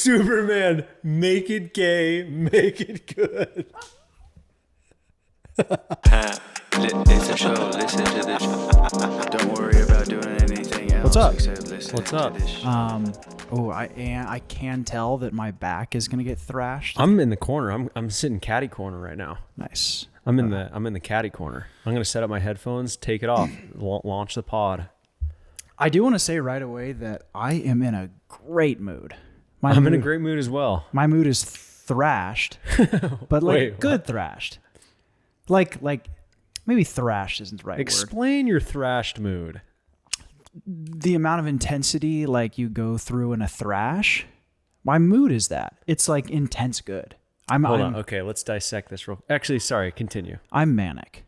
Superman, make it gay, make it good. It's a show, listen to this. Don't worry about doing anything else. What's up? Except listen What's up? To this. I can tell that my back is gonna get thrashed. I'm in the corner. I'm sitting caddy corner right now. Nice. I'm in the caddy corner. I'm gonna set up my headphones, take it off, launch the pod. I do want to say right away that I am in a great mood. I'm in a great mood as well. My mood is thrashed, but like Wait, good thrashed. Like maybe thrashed isn't the right word. Explain your thrashed mood. The amount of intensity like you go through in a thrash. My mood is that. It's like intense good. Hold on. Okay, let's dissect this real. Actually, sorry. Continue. I'm manic.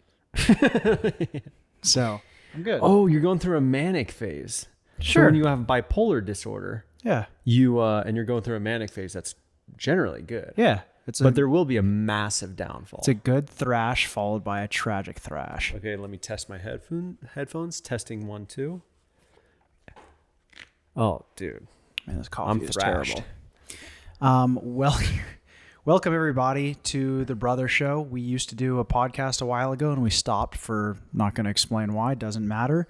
So I'm good. Oh, you're going through a manic phase. Sure. So when you have bipolar disorder, Yeah. you and you're going through a manic phase, that's generally good. Yeah. But there will be a massive downfall. It's a good thrash followed by a tragic thrash. Okay, let me test my headphones. Testing 1, 2. Oh, dude. Man, this coffee I'm is thrashed. terrible. Welcome everybody to the Brother Show. We used to do a podcast a while ago and we stopped for, not going to explain why, doesn't matter.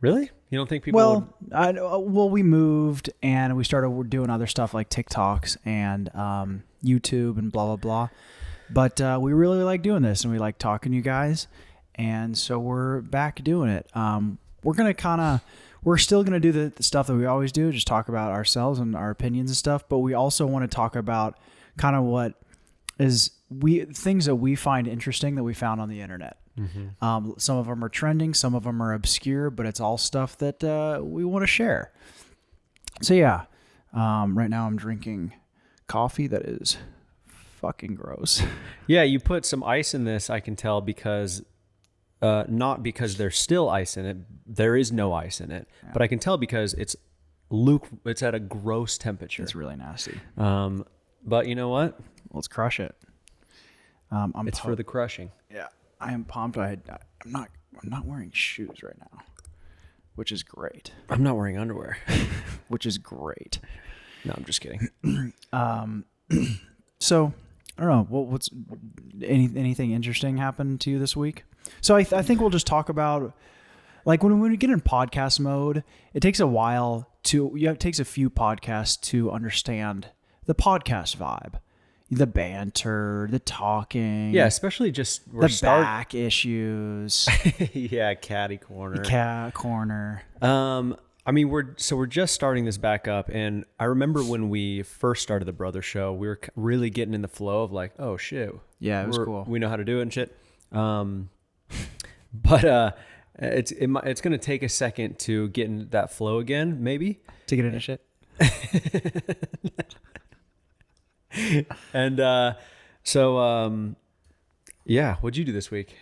Really? You don't think people would... We moved and we started doing other stuff like TikToks and YouTube and blah, blah, blah. But we really like doing this and we like talking to you guys. And so we're back doing it. We're still going to do the stuff that we always do, just talk about ourselves and our opinions and stuff. But we also want to talk about kind of what is things that we find interesting that we found on the internet. Mm-hmm. Some of them are trending, some of them are obscure, but it's all stuff that we want to share. So yeah, right now I'm drinking coffee that is fucking gross. Yeah, you put some ice in this, I can tell, because not because there's still ice in it. There is no ice in it, but I can tell because it's at a gross temperature. It's really nasty. But you know what? Let's crush it. It's for the crushing. Yeah, I am pumped. I'm not wearing shoes right now, which is great. I'm not wearing underwear, which is great. No, I'm just kidding. So I don't know. What's anything interesting happened to you this week? So I think we'll just talk about, like, when we get in podcast mode, it takes a while it takes a few podcasts to understand the podcast vibe, the banter, the talking. Yeah, especially just back issues. Yeah, caddy corner. Cat corner. I mean, we're just starting this back up, and I remember when we first started the Brother Show, we were really getting in the flow of like, oh shit, yeah, it was cool. We know how to do it and shit. But it's gonna take a second to get in that flow again, maybe to get into shit. And yeah, what'd you do this week?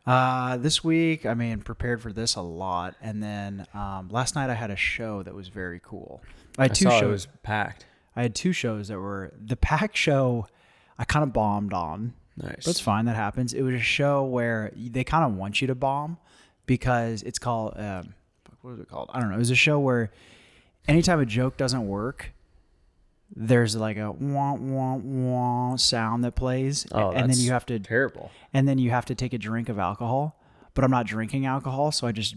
This week, I mean, prepared for this a lot, and then last night I had a show that was very cool. I had two shows. It was packed. I had two shows that were the packed show. I kind of bombed on. Nice. But it's fine. That happens. It was a show where they kind of want you to bomb because it's called, what is it called? I don't know. It was a show where anytime a joke doesn't work, there's like a wah, wah, wah sound that plays. Oh, and then you have to, terrible. And then you have to take a drink of alcohol, but I'm not drinking alcohol. So I just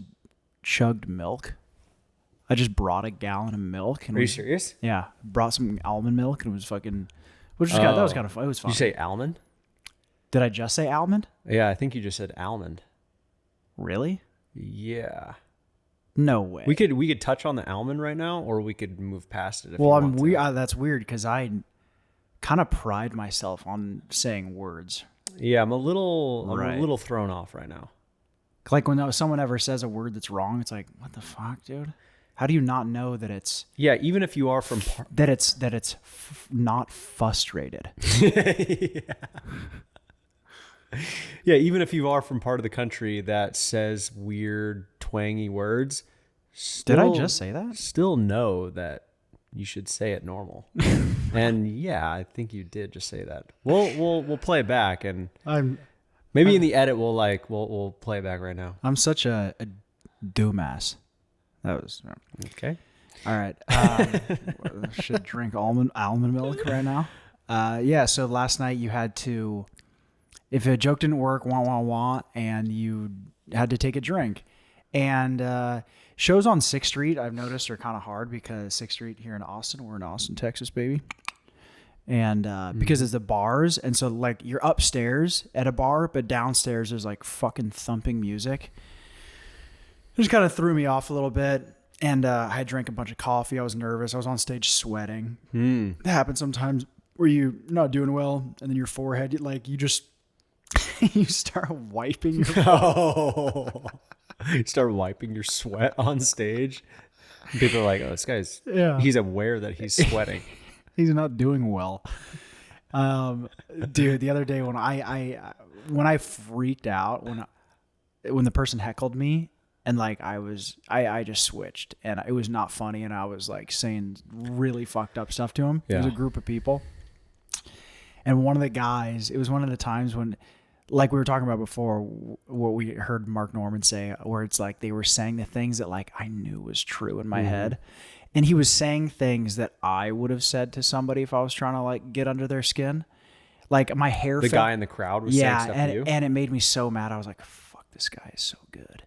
chugged milk. I just brought a gallon of milk. Are you serious? Yeah. Brought some almond milk and it was fucking, that was kind of fun. It was fun. Did you say almond? Did I just say almond? Yeah, I think you just said almond. Really? Yeah. No way. We could touch on the almond right now, or we could move past it. That's weird because I kind of pride myself on saying words. Yeah, I'm a little thrown off right now. Like when someone ever says a word that's wrong, it's like, what the fuck, dude? How do you not know that it's? Yeah, even if you are from that it's not frustrated. Yeah. Yeah, even if you are from part of the country that says weird, twangy words, did I just say that? Still know that you should say it normal. And yeah, I think you did just say that. We'll play it back, and maybe in the edit we'll play it back right now. I'm such a dumbass. That was okay. All right. Should drink almond milk right now. Yeah. So last night you had to, if a joke didn't work, wah, and you had to take a drink. And shows on 6th Street, I've noticed, are kind of hard because 6th Street here in Austin, we're in Austin, Texas, baby. And because it's the bars. And so, like, you're upstairs at a bar, but downstairs there's, like, fucking thumping music. It just kind of threw me off a little bit. And I had drank a bunch of coffee. I was nervous. I was on stage sweating. It happens sometimes where you're not doing well, and then your forehead, like, you just, you start wiping your forehead. You start wiping your sweat on stage. People are like, oh, this guy's, he's aware that he's sweating. He's not doing well. Dude, the other day when I freaked out, when the person heckled me, and like I just switched, and it was not funny, and I was like saying really fucked up stuff to him. Yeah. It was a group of people. And one of the guys, it was one of the times when, like we were talking about before, what we heard Mark Norman say, where it's like they were saying the things that like I knew was true in my head. And he was saying things that I would have said to somebody if I was trying to like get under their skin. Like my hair. The guy in the crowd was saying stuff to you? And it made me so mad. I was like, fuck, this guy is so good.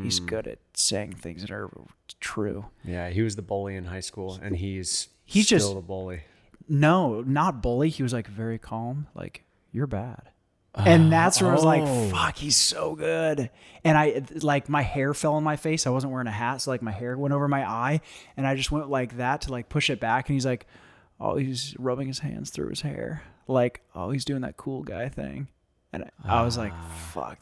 He's good at saying things that are true. Yeah, he was the bully in high school, and he's still just the bully. No, not bully. He was like very calm. Like, you're bad. And that's where I was like, fuck, he's so good. And I, like, my hair fell on my face. I wasn't wearing a hat. So like my hair went over my eye, and I just went like that to like push it back. And he's like, oh, he's rubbing his hands through his hair. Like, oh, he's doing that cool guy thing. And I was like, fuck,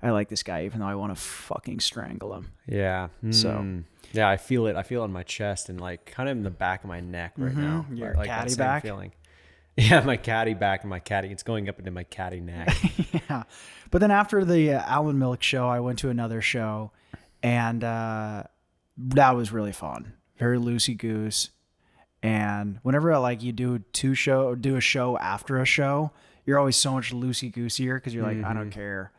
I like this guy, even though I want to fucking strangle him. Yeah. So yeah, I feel it. I feel it in my chest and like kind of in the back of my neck right now. Your like catty that same back? feeling. Yeah, my catty back and my catty. It's going up into my catty neck. Yeah. But then after the almond milk show, I went to another show, and that was really fun. Very loosey goose. And whenever like you do a show after a show, you're always so much loosey goosier because you're like, I don't care.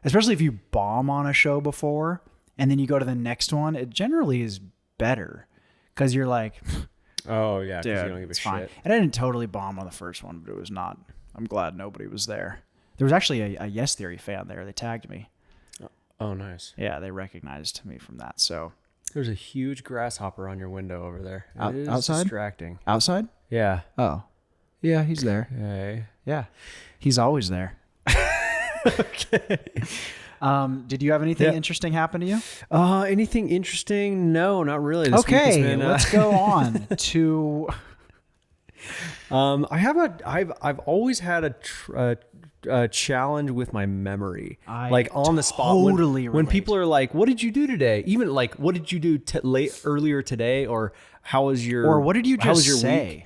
Especially if you bomb on a show before and then you go to the next one, it generally is better because you're like, Oh yeah, dude, because you don't give a it's fine. shit. And I didn't totally bomb on the first one, but it was not. I'm glad nobody was there. There was actually a Yes Theory fan there. They tagged me. Oh, nice. Yeah, they recognized me from that. So There's a huge grasshopper on your window over there. It is outside? distracting. outside? Yeah. Oh, yeah, he's there. Hey. Yeah, he's always there. Okay. Did you have anything interesting happen to you? Anything interesting? No, not really. This week has Okay, been, let's go on to. I've always had a challenge with my memory, like on the spot. totally When relate. people are like, "What did you do today?" Even like, "What did you do earlier today?" Or "How was your?" Or what did you how was just your say?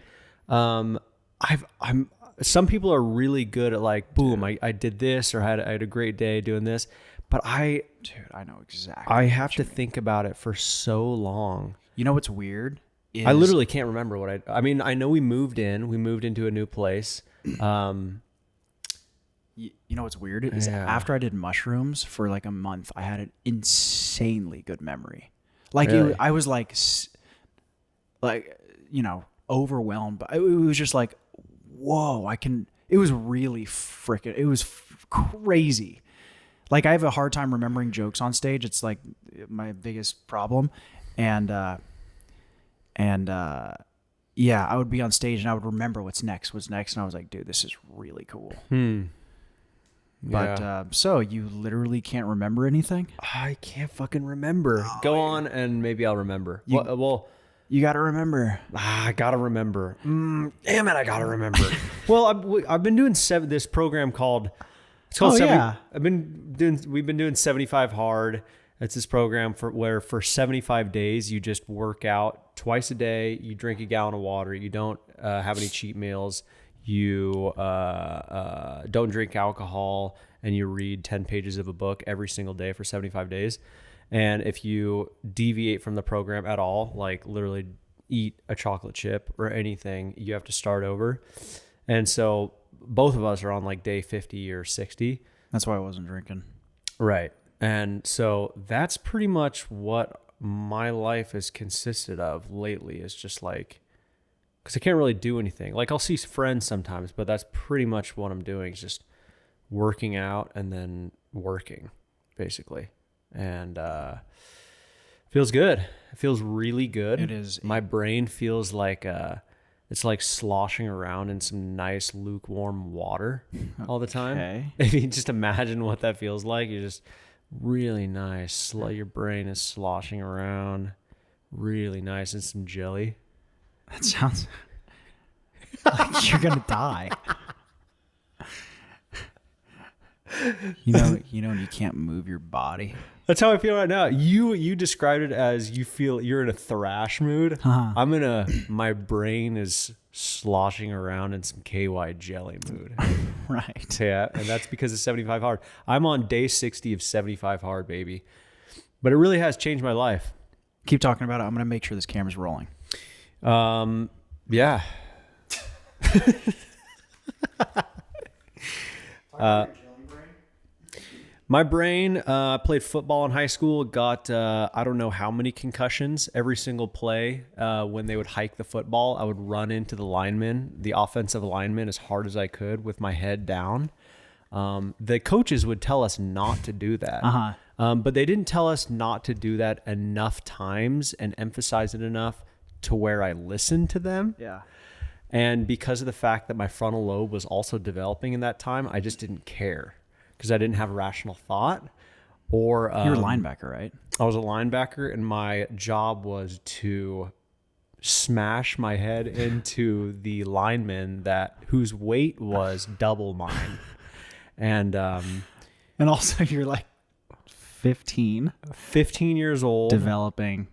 week? Some people are really good at like, boom, I did this, or I had a great day doing this, but Dude, I know exactly. I have to think about it for so long. You know what's weird? I literally can't remember what I mean, I know we moved into a new place. You know what's weird is after I did mushrooms for like a month, I had an insanely good memory. Like Really? I was like overwhelmed, but it was just like, whoa! It was really freaking. It was crazy. Like I have a hard time remembering jokes on stage. It's like my biggest problem, and yeah, I would be on stage and I would remember what's next, and I was like, dude, this is really cool. But so you literally can't remember anything? I can't fucking remember. Go on and maybe I'll remember. You got to remember. I gotta remember. Damn it, I gotta remember. Well, I've been doing this program called. It's called. We've been doing 75 Hard. It's this program where for 75 days you just work out twice a day. You drink a gallon of water. You don't have any cheat meals. You don't drink alcohol, and you read 10 pages of a book every single day for 75 days. And if you deviate from the program at all, like literally eat a chocolate chip or anything, you have to start over. And so both of us are on like day 50 or 60. That's why I wasn't drinking. Right. And so that's pretty much what my life has consisted of lately is just like, because I can't really do anything. Like I'll see friends sometimes, but that's pretty much what I'm doing is just working out and then working, basically. And feels good. It feels really good. It is. My brain feels like it's like sloshing around in some nice lukewarm water all the time. Okay. If you just imagine what that feels like, you're just really nice. Your brain is sloshing around really nice in some jelly. That sounds like you're gonna die. You know, when you can't move your body. That's how I feel right now. You described it as you feel you're in a thrash mood. Uh-huh. My brain is sloshing around in some KY jelly mood. Right. Yeah, and that's because of 75 hard. I'm on day 60 of 75 hard, baby. But it really has changed my life. Keep talking about it. I'm gonna make sure this camera's rolling. Yeah. My brain, played football in high school, got, I don't know how many concussions every single play. When they would hike the football, I would run into the lineman, the offensive lineman, as hard as I could with my head down. The coaches would tell us not to do that. But they didn't tell us not to do that enough times and emphasize it enough to where I listened to them. Yeah. And because of the fact that my frontal lobe was also developing in that time, I just didn't care because I didn't have rational thought. Or You're a linebacker, right? I was a linebacker, and my job was to smash my head into the lineman whose weight was double mine. And also you're like 15, 15 years old, developing,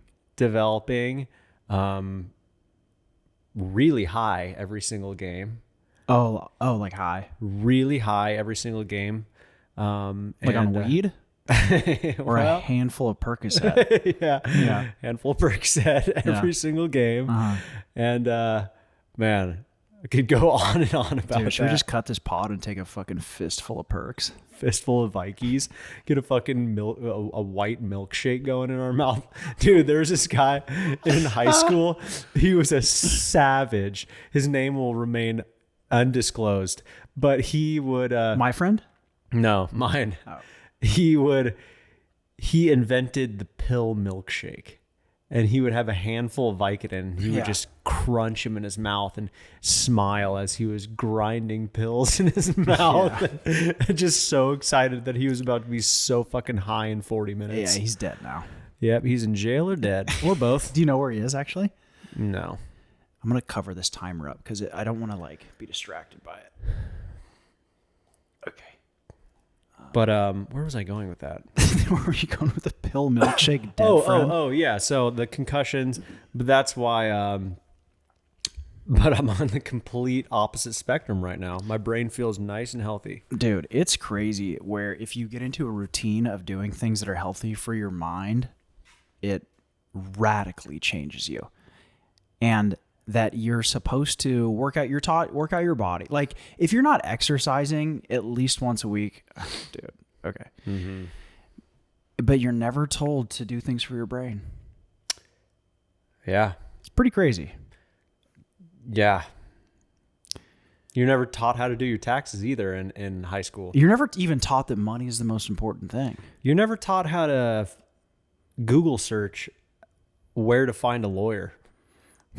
really high every single game. Oh, like high, Really high every single game. like on weed, or a handful of Percocet. yeah, handful of Percocet every single game. And man, I could go on and on about Dude, should we that. just cut this pod and take a fucking fistful of perks? Fistful of Vikes, get a fucking a white milkshake going in our mouth. Dude, there's this guy in high school. He was a savage. His name will remain undisclosed, but he would My friend? no, mine. He invented the pill milkshake. And he would have a handful of Vicodin, and he would just crunch him in his mouth and smile as he was grinding pills in his mouth. Yeah. Just so excited that he was about to be so fucking high in 40 minutes. Yeah, he's dead now. Yep, he's in jail or dead, or both. Do you know where he is, actually? No. I'm going to cover this timer up because I don't want to, be distracted by it. Okay. But where was I going with that? Where were you going with the pill milkshake dead friend? Oh, yeah. So the concussions, but that's why. But I'm on the complete opposite spectrum right now. My brain feels nice and healthy. Dude, it's crazy where if you get into a routine of doing things that are healthy for your mind, it radically changes you. And that you're supposed to work out your body. Like if you're not exercising at least once a week, dude, okay. Mm-hmm. But you're never told to do things for your brain. Yeah. It's pretty crazy. Yeah. You're never taught how to do your taxes either in high school. You're never even taught that money is the most important thing. You're never taught how to Google search where to find a lawyer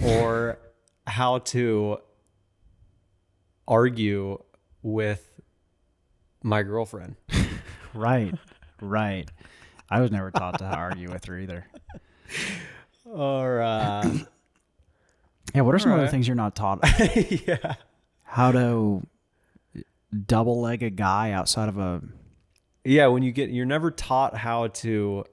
or how to argue with my girlfriend. Right. I was never taught to argue with her either. Or yeah, what are some other things you're not taught? Yeah. How to double leg a guy outside of a... Yeah, you're never taught how to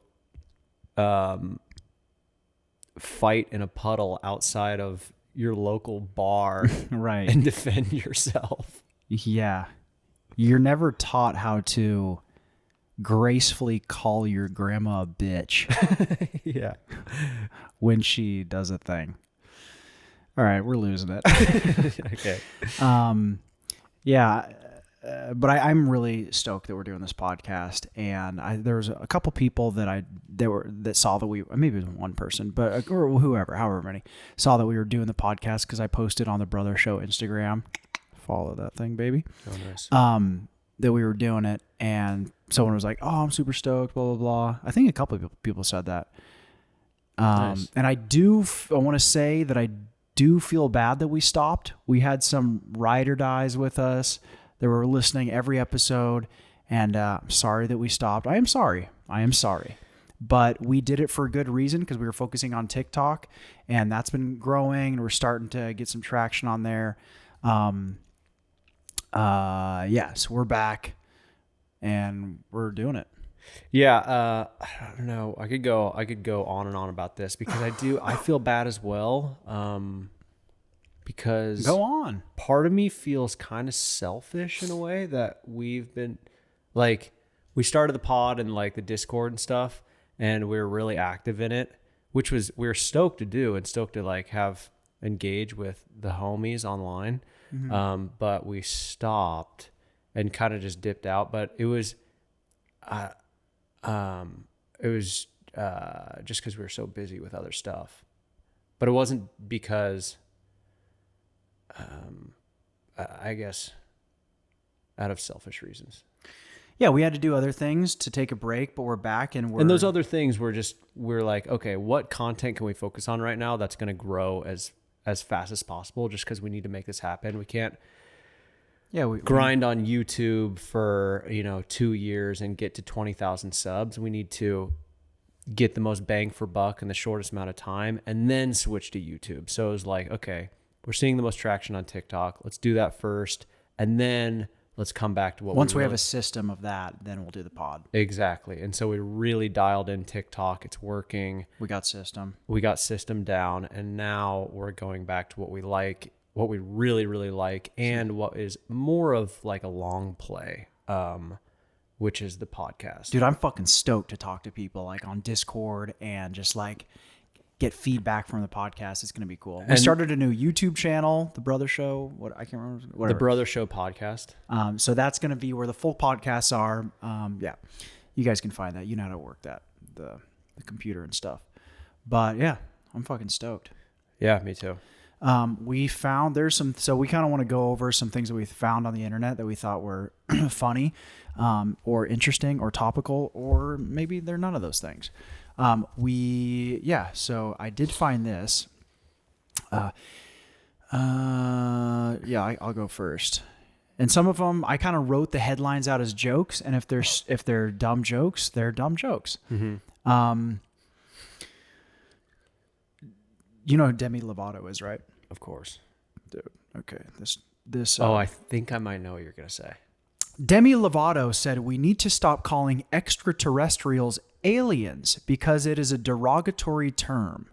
fight in a puddle outside of your local bar Right. and defend yourself. Yeah. You're never taught how to gracefully call your grandma a bitch Yeah. when she does a thing. All right, we're losing it. Okay. Yeah. but I'm really stoked that we're doing this podcast, and there was a couple people that saw that maybe it was one person, but or whoever, however many, saw that we were doing the podcast because I posted on the Brother Show Instagram. Follow that thing, baby. Oh, nice. That we were doing it, and someone was like, "Oh, I'm super stoked." Blah blah blah. I think a couple of people said that. Nice. And I want to say that I do feel bad that we stopped. We had some ride or dies with us. They were listening every episode, and I'm sorry that we stopped. I am sorry. But we did it for a good reason because we were focusing on TikTok, and that's been growing, and we're starting to get some traction on there. Yes, we're back, and we're doing it. Yeah, I don't know. I could go on and on about this because I feel bad as well. Because Go on. part of me feels kind of selfish in a way that we've been like, we started the pod and like the Discord and stuff, and we were really active in it, which we were stoked to do and stoked to like have engage with the homies online. Mm-hmm. But we stopped and kind of just dipped out, but it was just because we were so busy with other stuff, but it wasn't because, I guess, out of selfish reasons. Yeah, we had to do other things to take a break, but we're back, and those other things we're like, okay, what content can we focus on right now that's going to grow as fast as possible, just because we need to make this happen. We can't grind on YouTube for 2 years and get to 20,000 subs. We need to get the most bang for buck in the shortest amount of time and then switch to YouTube. So it was like, okay, we're seeing the most traction on TikTok. Let's do that first, and then let's come back to what once we have a system of that, then we'll do the pod. Exactly. And so we really dialed in TikTok. It's working. We got system down, and now we're going back to what we like, what we really, really like, and what is more of like a long play, which is the podcast. Dude, I'm fucking stoked to talk to people like on Discord and just like get feedback from the podcast. It's going to be cool. We started a new YouTube channel, The Brother Show. I can't remember. Whatever. The Brother Show podcast. So that's going to be where the full podcasts are. Yeah, you guys can find that. You know how to work that, the computer and stuff. But yeah, I'm fucking stoked. Yeah, me too. We found so we kind of want to go over some things that we found on the internet that we thought were funny, or interesting or topical, or maybe they're none of those things. So I did find this. I'll go first. And some of them, I kind of wrote the headlines out as jokes, and if they're dumb jokes, they're dumb jokes. Mm-hmm. You know who Demi Lovato is, right? Of course. Dude. Okay. This. I think I might know what you're gonna say. Demi Lovato said we need to stop calling extraterrestrials aliens because it is a derogatory term.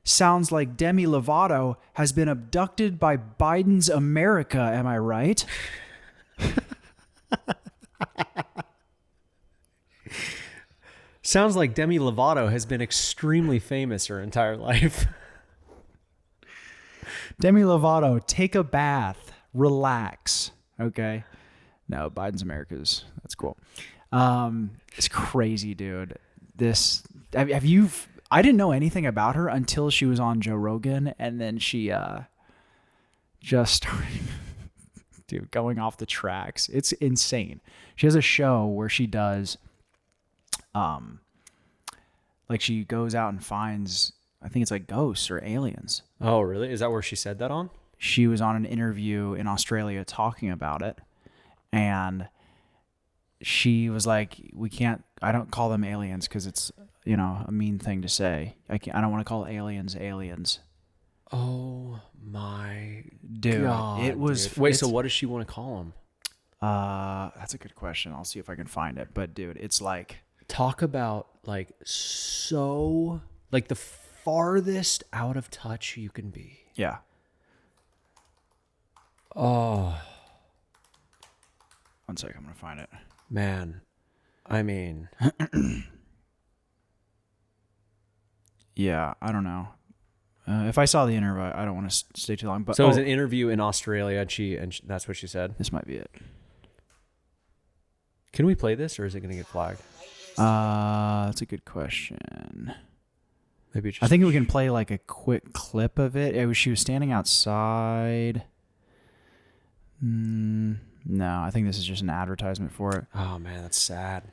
Sounds like Demi Lovato has been abducted by Biden's America, am I right? Sounds like Demi Lovato has been extremely famous her entire life. Demi Lovato, take a bath, relax. Okay. No, Biden's America's. That's cool. It's crazy, dude. Have you? I didn't know anything about her until she was on Joe Rogan, and then she just started, dude, going off the tracks. It's insane. She has a show where she does, like she goes out and finds, I think it's like ghosts or aliens. Oh, really? Is that where she said that on? She was on an interview in Australia talking about it, and she was like, I don't call them aliens because it's, a mean thing to say. I don't want to call aliens aliens. Oh my dude. God, it was, dude. Wait, so what does she want to call them? That's a good question. I'll see if I can find it. But dude, it's like, talk about like so like the farthest out of touch you can be. Yeah. Oh. One second, I'm gonna find it. Man, I mean, yeah, I don't know. If I saw the interview, I don't want to stay too long. But so it was an interview in Australia, and that's what she said. This might be it. Can we play this, or is it going to get flagged? That's a good question. Maybe just I think we can play like a quick clip of it. She was standing outside. No, I think this is just an advertisement for it. Oh man, that's sad.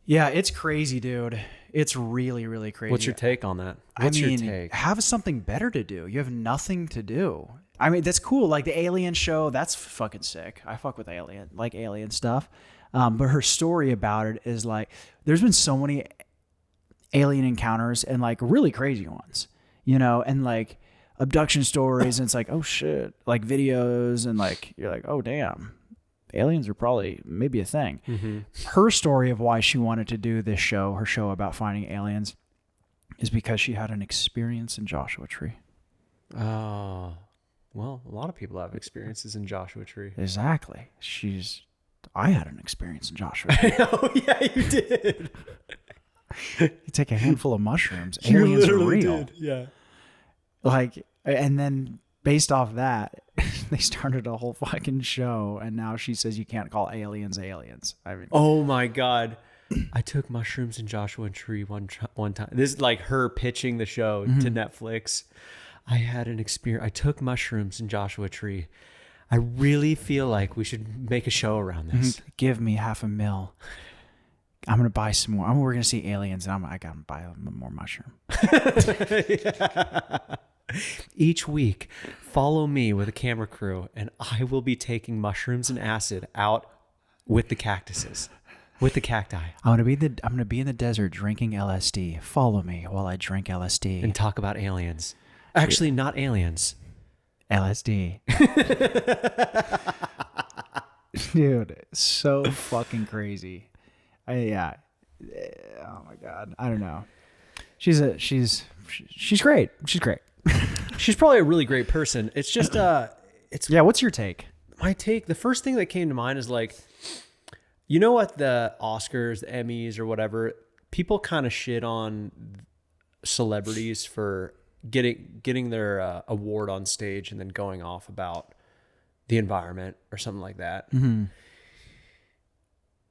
Yeah, it's crazy, dude. It's really, really crazy. What's your take on that? What's your take? Have something better to do. You have nothing to do. I mean, that's cool. Like the Alien show, that's fucking sick. I fuck with Alien stuff. But her story about it is like, there's been so many alien encounters and like really crazy ones, you know, and like abduction stories. And it's like, oh shit, like videos and like, you're like, oh damn, aliens are probably maybe a thing. Mm-hmm. Her story of why she wanted to do this show, her show about finding aliens, is because she had an experience in Joshua Tree. Oh, well, a lot of people have experiences in Joshua Tree. Exactly. I had an experience in Joshua Tree. Oh yeah, you did. You take a handful of mushrooms, aliens are real. Did. Yeah. Like, and then based off that, they started a whole fucking show, and now she says you can't call aliens aliens. I mean, oh my God. I took mushrooms in Joshua Tree one time. This is like her pitching the show to Netflix. I had an experience. I took mushrooms in Joshua Tree. I really feel like we should make a show around this. Give me $500,000. I'm gonna buy some more. We're gonna see aliens, and I gotta buy more mushroom. Each week, follow me with a camera crew, and I will be taking mushrooms and acid out with the cactuses, with the cacti. I'm gonna be in the desert drinking LSD. Follow me while I drink LSD and talk about aliens. Actually, not aliens. LSD. Dude, so fucking crazy. Yeah. Oh my God. I don't know. She's great. She's great. She's probably a really great person. It's just yeah. What's your take? My take. The first thing that came to mind is like, you know what, the Oscars, the Emmys, or whatever, people kind of shit on celebrities for getting their award on stage and then going off about the environment or something like that. Mm-hmm.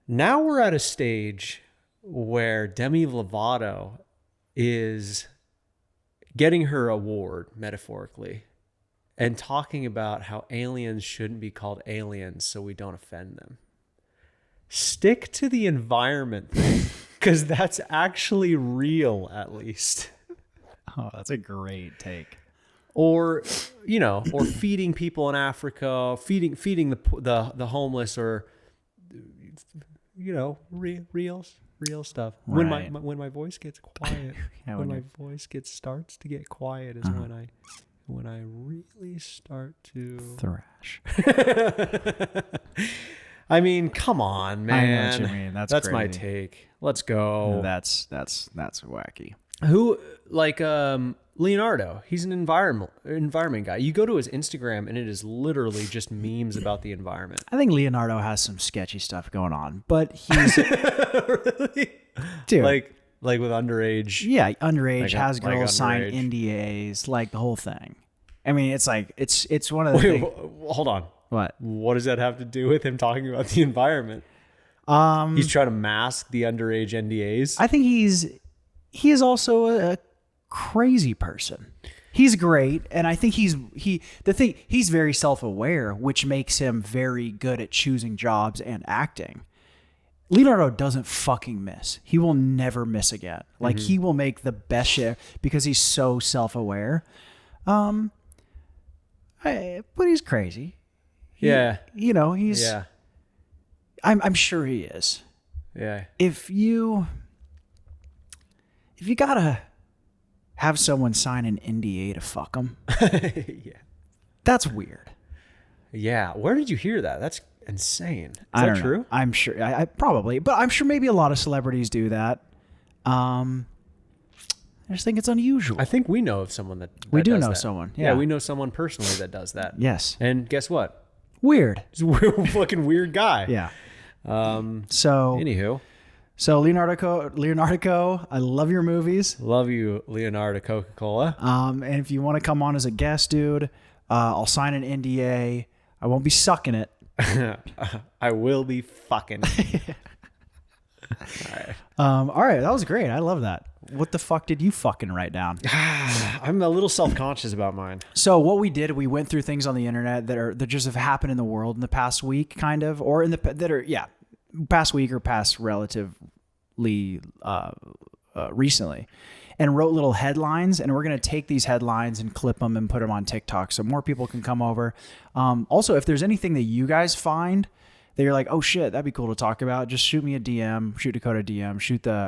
Now we're at a stage where Demi Lovato is getting her award, metaphorically, and talking about how aliens shouldn't be called aliens so we don't offend them. Stick to the environment thing, because that's actually real, at least. Oh, that's a great take. Or, you know, or feeding people in Africa, feeding the homeless, or, you know, real stuff. Right. When my voice gets quiet, Yeah, when my voice starts to get quiet is when I really start to thrash. I mean, come on, man. I know what you mean. That's my crazy. take. Let's go. That's wacky. Who, like Leonardo? He's an environment guy. You go to his Instagram and it is literally just memes about the environment. I think Leonardo has some sketchy stuff going on, but he's really, dude, like with underage. Yeah, underage, has like girls sign underage. NDAs, like the whole thing. I mean, it's like it's one of the Wait, things. hold on. What does that have to do with him talking about the environment? He's trying to mask the underage NDAs. I think he is also a crazy person. He's great, and I think he's very self-aware, which makes him very good at choosing jobs and acting. Leonardo doesn't fucking miss. He will never miss again. Like he will make the best shit because he's so self-aware. But he's crazy. Yeah. You know, he's. Yeah. I'm sure he is. Yeah. If you gotta have someone sign an NDA to fuck them, Yeah. that's weird. Yeah. Where did you hear that? That's insane. Is I that don't know. true? I'm sure. I probably, but I'm sure maybe a lot of celebrities do that. I just think it's unusual. I think we know of someone that We do does know that. someone, Yeah, yeah. we know someone personally that does that. Yes. And guess what? Weird. He's a fucking weird guy. Yeah. So, anywho, Leonardo, I love your movies. love you, Leonardo Coca-Cola. And if you want to come on as a guest, dude, I'll sign an NDA. I won't be sucking it. I will be fucking. All right, that was great. I love that. What the fuck did you fucking write down? I'm a little self-conscious about mine. So what we did, we went through things on the internet that just have happened in the world in the past week, kind of, or past week or past relatively recently, and wrote little headlines. And we're gonna take these headlines and clip them and put them on TikTok so more people can come over. Also, if there's anything that you guys find that you're like, oh shit, that'd be cool to talk about, just shoot me a DM, shoot Dakota a DM,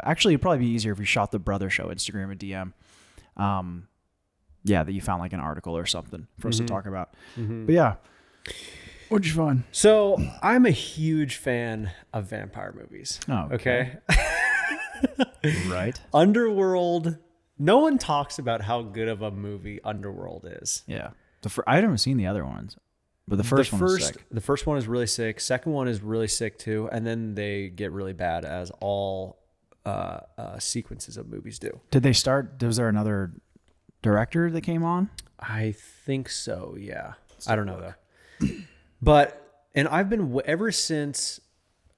actually it'd probably be easier if you shot the Brother Show Instagram a DM. That you found like an article or something for us to talk about. But yeah, what'd you find? So I'm a huge fan of vampire movies. Oh, okay. Right. Underworld. No one talks about how good of a movie Underworld is. Yeah. I haven't seen the other ones, but the first one is sick. The first one is really sick. Second one is really sick too. And then they get really bad, as all sequences of movies do. Did they start? Was there another director that came on? I think so. Yeah. I don't know though. And I've been, ever since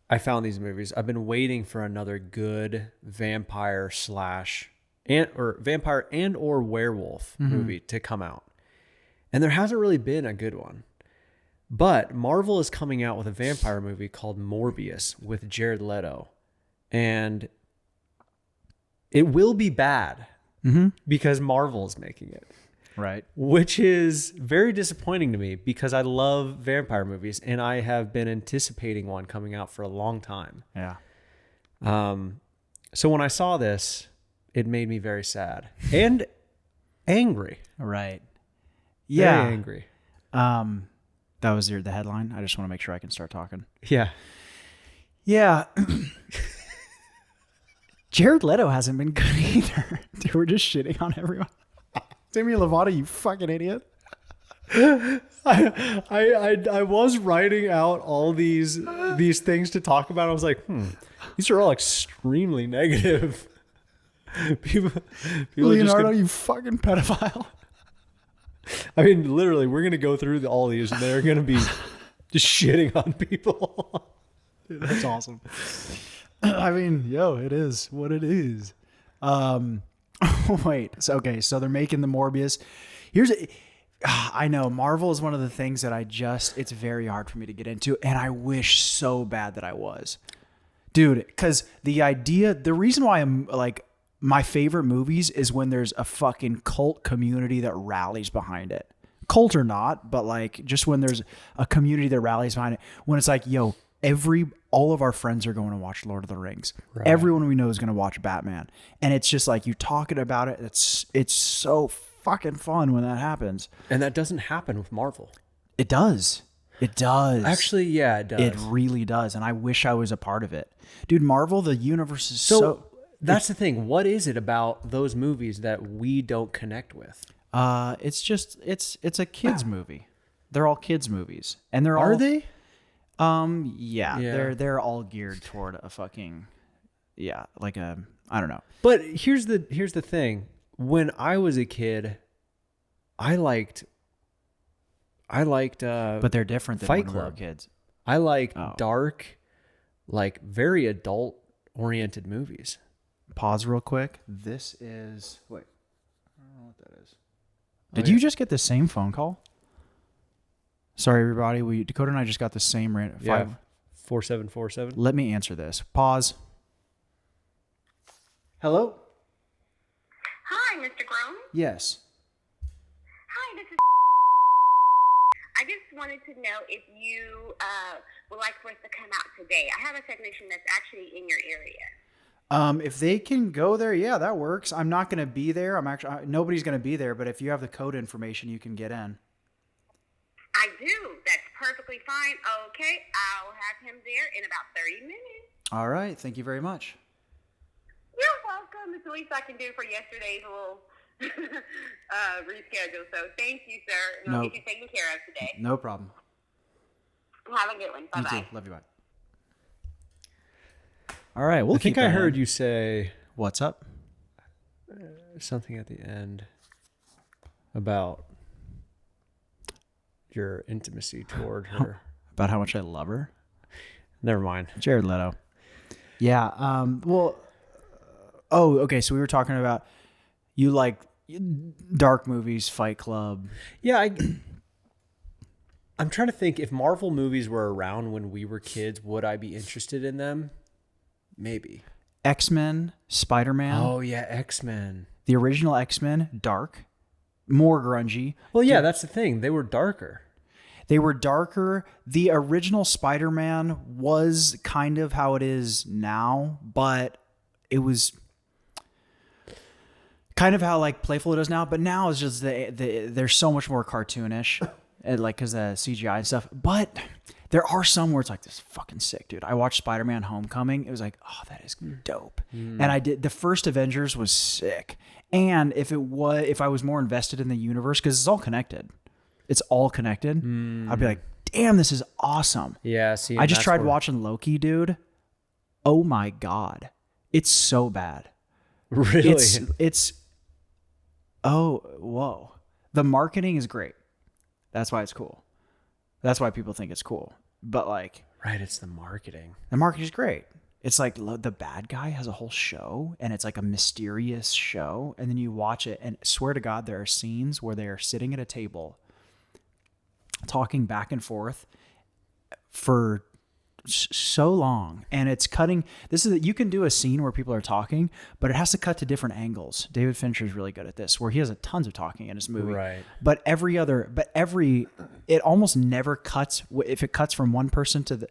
I found these movies, I've been waiting for another good vampire and or werewolf movie to come out. And there hasn't really been a good one. But Marvel is coming out with a vampire movie called Morbius with Jared Leto. And it will be bad because Marvel is making it. Right. Which is very disappointing to me because I love vampire movies and I have been anticipating one coming out for a long time. Yeah. So when I saw this, it made me very sad and angry. Right. Yeah. Very angry. That was the headline. I just want to make sure I can start talking. Yeah. Yeah. Jared Leto hasn't been good either. Dude, we're just shitting on everyone. Demi Lovato, you fucking idiot. I was writing out all these things to talk about. I was like, these are all extremely negative. People Leonardo, you fucking pedophile. I mean, literally, we're gonna go through all these, and they're gonna be just shitting on people. Dude, that's awesome. I mean, it is what it is. Wait. So they're making the Morbius. I know Marvel is one of the things that it's very hard for me to get into, and I wish so bad that I was, dude. Because the reason why I'm like, my favorite movies is when there's a fucking cult community that rallies behind it. Cult or not, but like just when there's a community that rallies behind it. When it's like, all of our friends are going to watch Lord of the Rings. Right. Everyone we know is going to watch Batman. And it's just like, you talking about it. It's so fucking fun when that happens. And that doesn't happen with Marvel. It does. It does. Actually, yeah, it does. It really does. And I wish I was a part of it. Dude, Marvel, the universe is so that's the thing. What is it about those movies that we don't connect with? It's just, it's a kid's movie. They're all kids movies. And they're all... Are they? Yeah. They're all geared toward a fucking, like I don't know. But here's the thing. When I was a kid, I liked but they're different than Fight when we were Club. kids. I liked dark, like very adult oriented movies. Pause real quick. This is, wait, I don't know what that is. Did you just get the same phone call? Sorry, everybody. Dakota and I just got the same random 4747. Let me answer this. Pause. Hello? Hi, Mr. Grown. Yes. Hi, this is... I just wanted to know if you would like for us to come out today. I have a technician that's actually in your area. If they can go there, yeah, that works. I'm not going to be there. Nobody's going to be there, but if you have the code information, you can get in. I do. That's perfectly fine. Okay, I'll have him there in about 30 minutes. All right. Thank you very much. You're welcome. It's the least I can do for yesterday's little reschedule. So thank you, sir. And I'll get you taken care of today. No problem. Have a good one. Bye-bye. You too. Love you. Bye. All right. I think I heard you say... What's up? Something at the end about your intimacy toward her. About how much I love her? Never mind. Jared Leto. Yeah. Well. Oh, okay. So we were talking about you like dark movies, Fight Club. Yeah, I'm trying to think if Marvel movies were around when we were kids, would I be interested in them? Maybe. X-Men, Spider-Man. Oh yeah, X-Men. The original X-Men, dark, more grungy. Well, yeah, that's the thing. They were darker. They were darker. The original Spider-Man was kind of how it is now, but it was kind of how like playful it is now. But now it's just they're so much more cartoonish, and like because of CGI and stuff. But there are some where it's like, this is fucking sick, dude. I watched Spider-Man Homecoming. It was like, oh, that is dope. And I did the first Avengers was sick. And if I was more invested in the universe, because it's all connected. It's all connected. I'd be like, damn, this is awesome. Yeah, see, I just tried watching Loki, dude. Oh my God. It's so bad. Really? It's oh, whoa. The marketing is great. That's why it's cool. That's why people think it's cool. But like, right, it's the marketing. the marketing is great. It's like the bad guy has a whole show and it's like a mysterious show. And then you watch it and swear to God, there are scenes where they are sitting at a table talking back and forth for so long, and it's cutting. You can do a scene where people are talking, but it has to cut to different angles. David Fincher is really good at this, where he has tons of talking in his movie. Right. But it almost never cuts. If it cuts from one person to the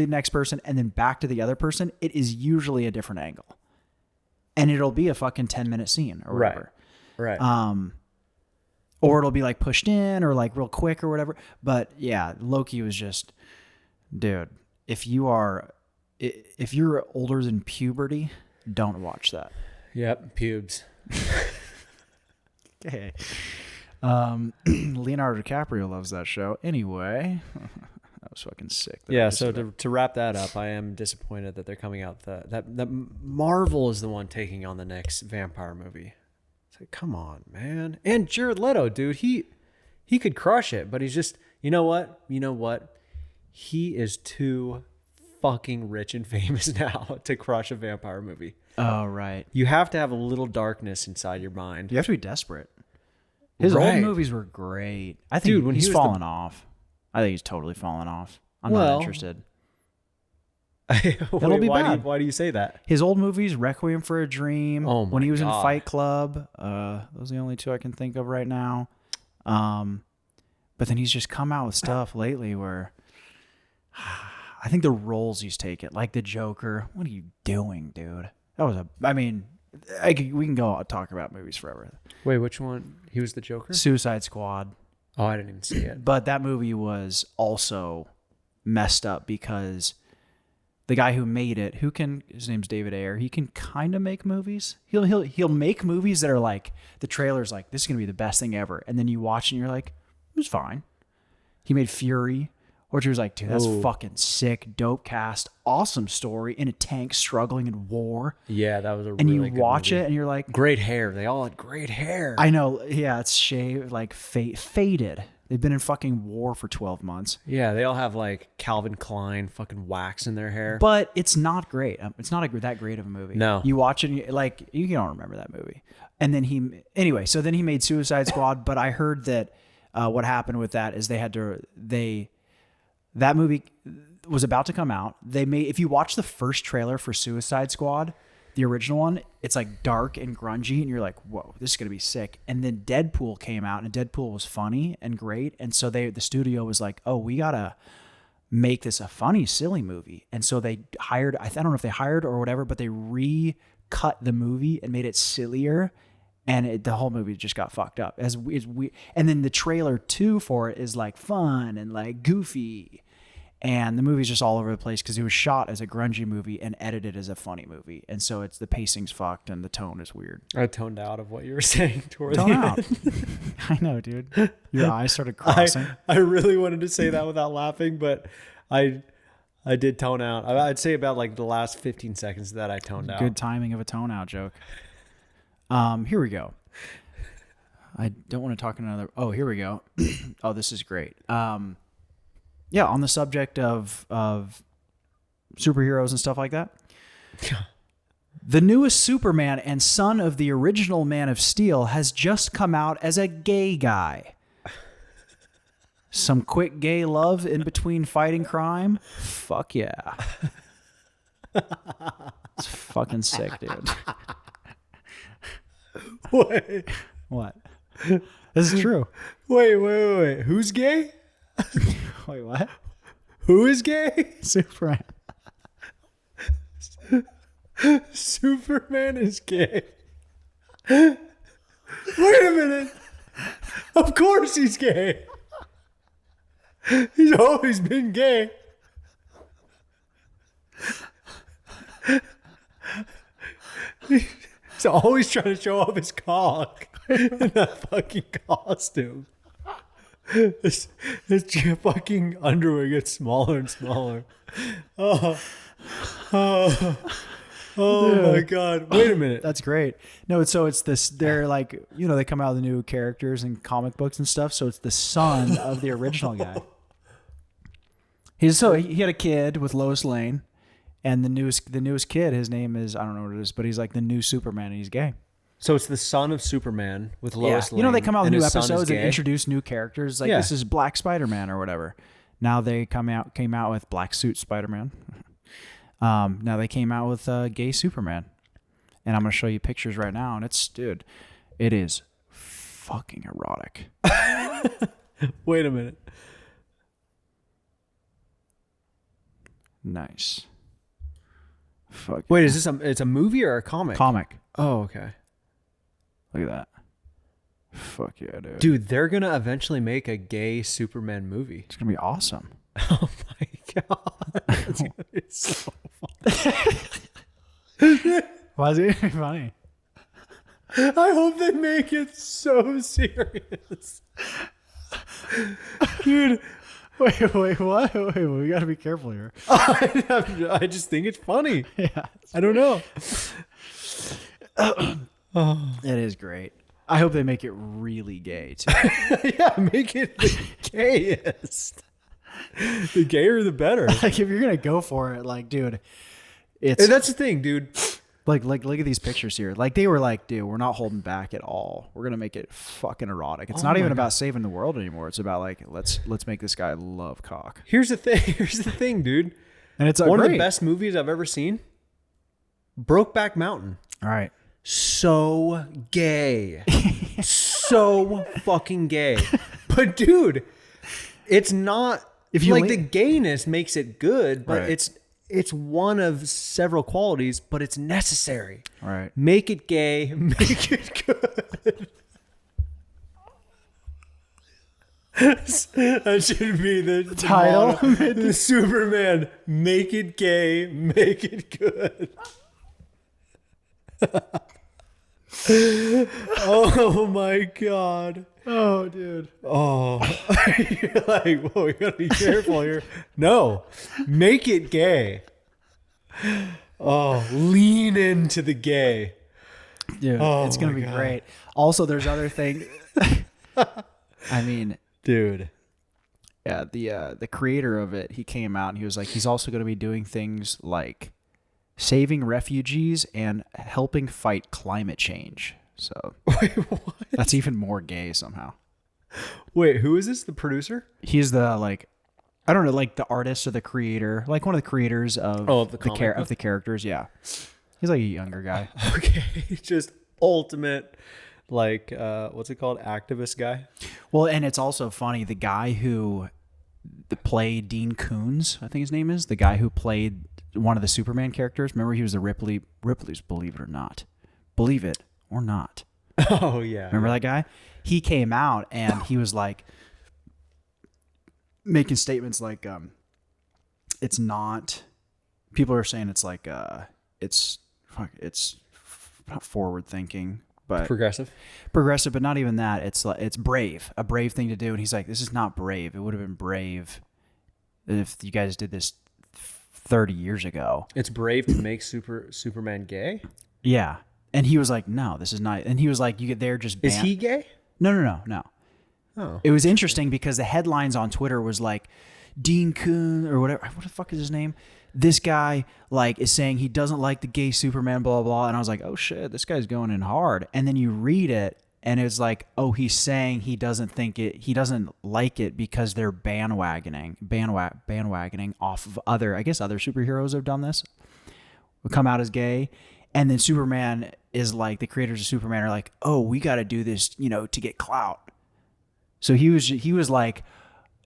next person and then back to the other person, it is usually a different angle, and it'll be a fucking 10-minute scene or whatever. Right. Or it'll be like pushed in or like real quick or whatever. But yeah, Loki was just, dude, if you're older than puberty, don't watch that. Yep, pubes. Okay. Leonardo DiCaprio loves that show. Anyway, that was fucking sick. Yeah, so to wrap that up, I am disappointed that they're coming out that Marvel is the one taking on the next vampire movie. It's like, come on, man. And Jared Leto, dude, he could crush it, but he's just, you know what? He is too fucking rich and famous now to crush a vampire movie. Oh, right. You have to have a little darkness inside your mind. You have to be desperate. His old movies were great. I think when he's fallen off. I think he's totally fallen off. I'm not interested. That'll be bad. Why do you say that? His old movies, Requiem for a Dream, when he was in God. Fight Club, those are the only two I can think of right now. But then he's just come out with stuff lately where I think the roles he's taken, like the Joker, what are you doing, dude? We can go talk about movies forever. Wait, which one? He was the Joker? Suicide Squad. Oh, I didn't even see it. But that movie was also messed up because the guy who made it, his name's David Ayer, he can kind of make movies. He'll make movies that are like, the trailer's like, this is going to be the best thing ever. And then you watch and you're like, it was fine. He made Fury, which was like, dude, that's fucking sick, dope cast, awesome story, in a tank struggling in war. Yeah, that was a and really you good watch movie. it and you're like, great hair. They all had great hair. I know. Yeah, it's shaved, like faded. They've been in fucking war for 12 months. Yeah, they all have like Calvin Klein fucking wax in their hair. But it's not great. It's not that great of a movie. No. You watch it and you don't remember that movie. And then he made Suicide Squad, but I heard that what happened with that is that movie was about to come out. If you watch the first trailer for Suicide Squad, the original one, it's like dark and grungy and you're like, whoa, this is going to be sick. And then Deadpool came out and Deadpool was funny and great. And so the studio was like, oh, we got to make this a funny, silly movie. And so they hired, I don't know if they hired or whatever, but they recut the movie and made it sillier. And the whole movie just got fucked up. And then the trailer 2 for it is like fun and like goofy. And the movie's just all over the place because it was shot as a grungy movie and edited as a funny movie. And so the pacing's fucked and the tone is weird. I toned out of what you were saying toward Tone the out. end. I know, dude. Your eyes started crossing. I really wanted to say that without laughing, but I did tone out. I'd say about like the last 15 seconds that I toned out. Good timing of a tone out joke. Here we go. I don't want to talk another. Oh, here we go. Oh, this is great. Yeah, on the subject of superheroes and stuff like that. The newest Superman and son of the original Man of Steel has just come out as a gay guy. Some quick gay love in between fighting crime? Fuck yeah. It's fucking sick, dude. Wait. What? This is true. Wait. Who's gay? Wait, what? Who is gay? Superman. Superman is gay. Wait a minute. Of course he's gay. He's always been gay. He's always trying to show off his cock in that fucking costume. His fucking underwear gets smaller and smaller. Oh my God. Wait a minute. That's great. No, it's this, they're like, they come out with the new characters and comic books and stuff. So it's the son of the original guy. He had a kid with Lois Lane, and the newest kid, his name is, I don't know what it is, but he's like the new Superman, and he's gay. So it's the son of Superman with Lois Lane. They come out with and new his son is episodes and gay? introduce new characters. Like this is Black Spider-Man or whatever. Now they came out with Black Suit Spider-Man. Now they came out with gay Superman, and I'm gonna show you pictures right now, and it is fucking erotic. Wait a minute. Nice. Fuck. Wait, is this it's a movie or a comic? Comic. Oh, okay. Look at that. Fuck yeah, dude. Dude, they're gonna eventually make a gay Superman movie. It's gonna be awesome. Oh my God. That's gonna be so funny. Why is it funny? I hope they make it so serious. Dude. Wait, what? Wait, we gotta be careful here. I just think it's funny. Yeah. I don't know. It is great. I hope they make it really gay too. Yeah, make it the gayest. The gayer, the better. Like if you're gonna go for it, like, dude, it's And that's the thing, dude. like look at these pictures here. Like they were like, dude, we're not holding back at all. We're gonna make it fucking erotic. It's not even about saving the world anymore. It's about like let's make this guy love cock. Here's the thing, dude. And it's one of great. the best movies I've ever seen. Brokeback Mountain. All right. So gay. So fucking gay. But dude, it's not If you the gayness makes it good, but Right. it's one of several qualities, but it's necessary. All right. Make it gay, make it good. That should be the Title. motto. The Superman, make it gay, make it good. Oh my God. Oh, dude. Oh, you're like, whoa, we gotta be careful here. No, make it gay. Oh, lean into the gay. Dude, it's gonna be great. Also, there's other things. I mean, Dude. yeah, the creator of it, he came out and he was like, he's also going to be doing things like saving refugees and helping fight climate change. So Wait, what? that's even more gay somehow. Wait, who is this? The producer? He's the I don't know, like the artist or the creator, like one of the creators of of the comic book? of the characters. Yeah, he's like a younger guy. Okay, just ultimate, what's it called? Activist guy? Well, and it's also funny, the guy who played Dean Koontz, I think his name is, the guy who played one of the Superman characters. Remember, he was the Ripley's Believe It or Not. Believe it or not. Oh, yeah. Remember that guy? He came out and he was like making statements like, it's not, people are saying it's like, it's not forward thinking, but Progressive, but not even that. It's like, it's a brave thing to do. And he's like, this is not brave. It would have been brave if you guys did this 30 years ago. It's brave to make Superman gay? Yeah. And he was like, no, this is not. And he was like, you get there just Is he gay? No. Oh. It was interesting because the headlines on Twitter was like, Dean Koontz or whatever. What the fuck is his name? this guy like is saying he doesn't like the gay Superman, blah, blah, blah. And I was like, oh shit, this guy's going in hard. And then you read it and it's like, oh, he's saying he doesn't like it because they're bandwagoning off of other superheroes have done this, will come out as gay. And then Superman is like, the creators of Superman are like, oh, we got to do this, to get clout. So he was like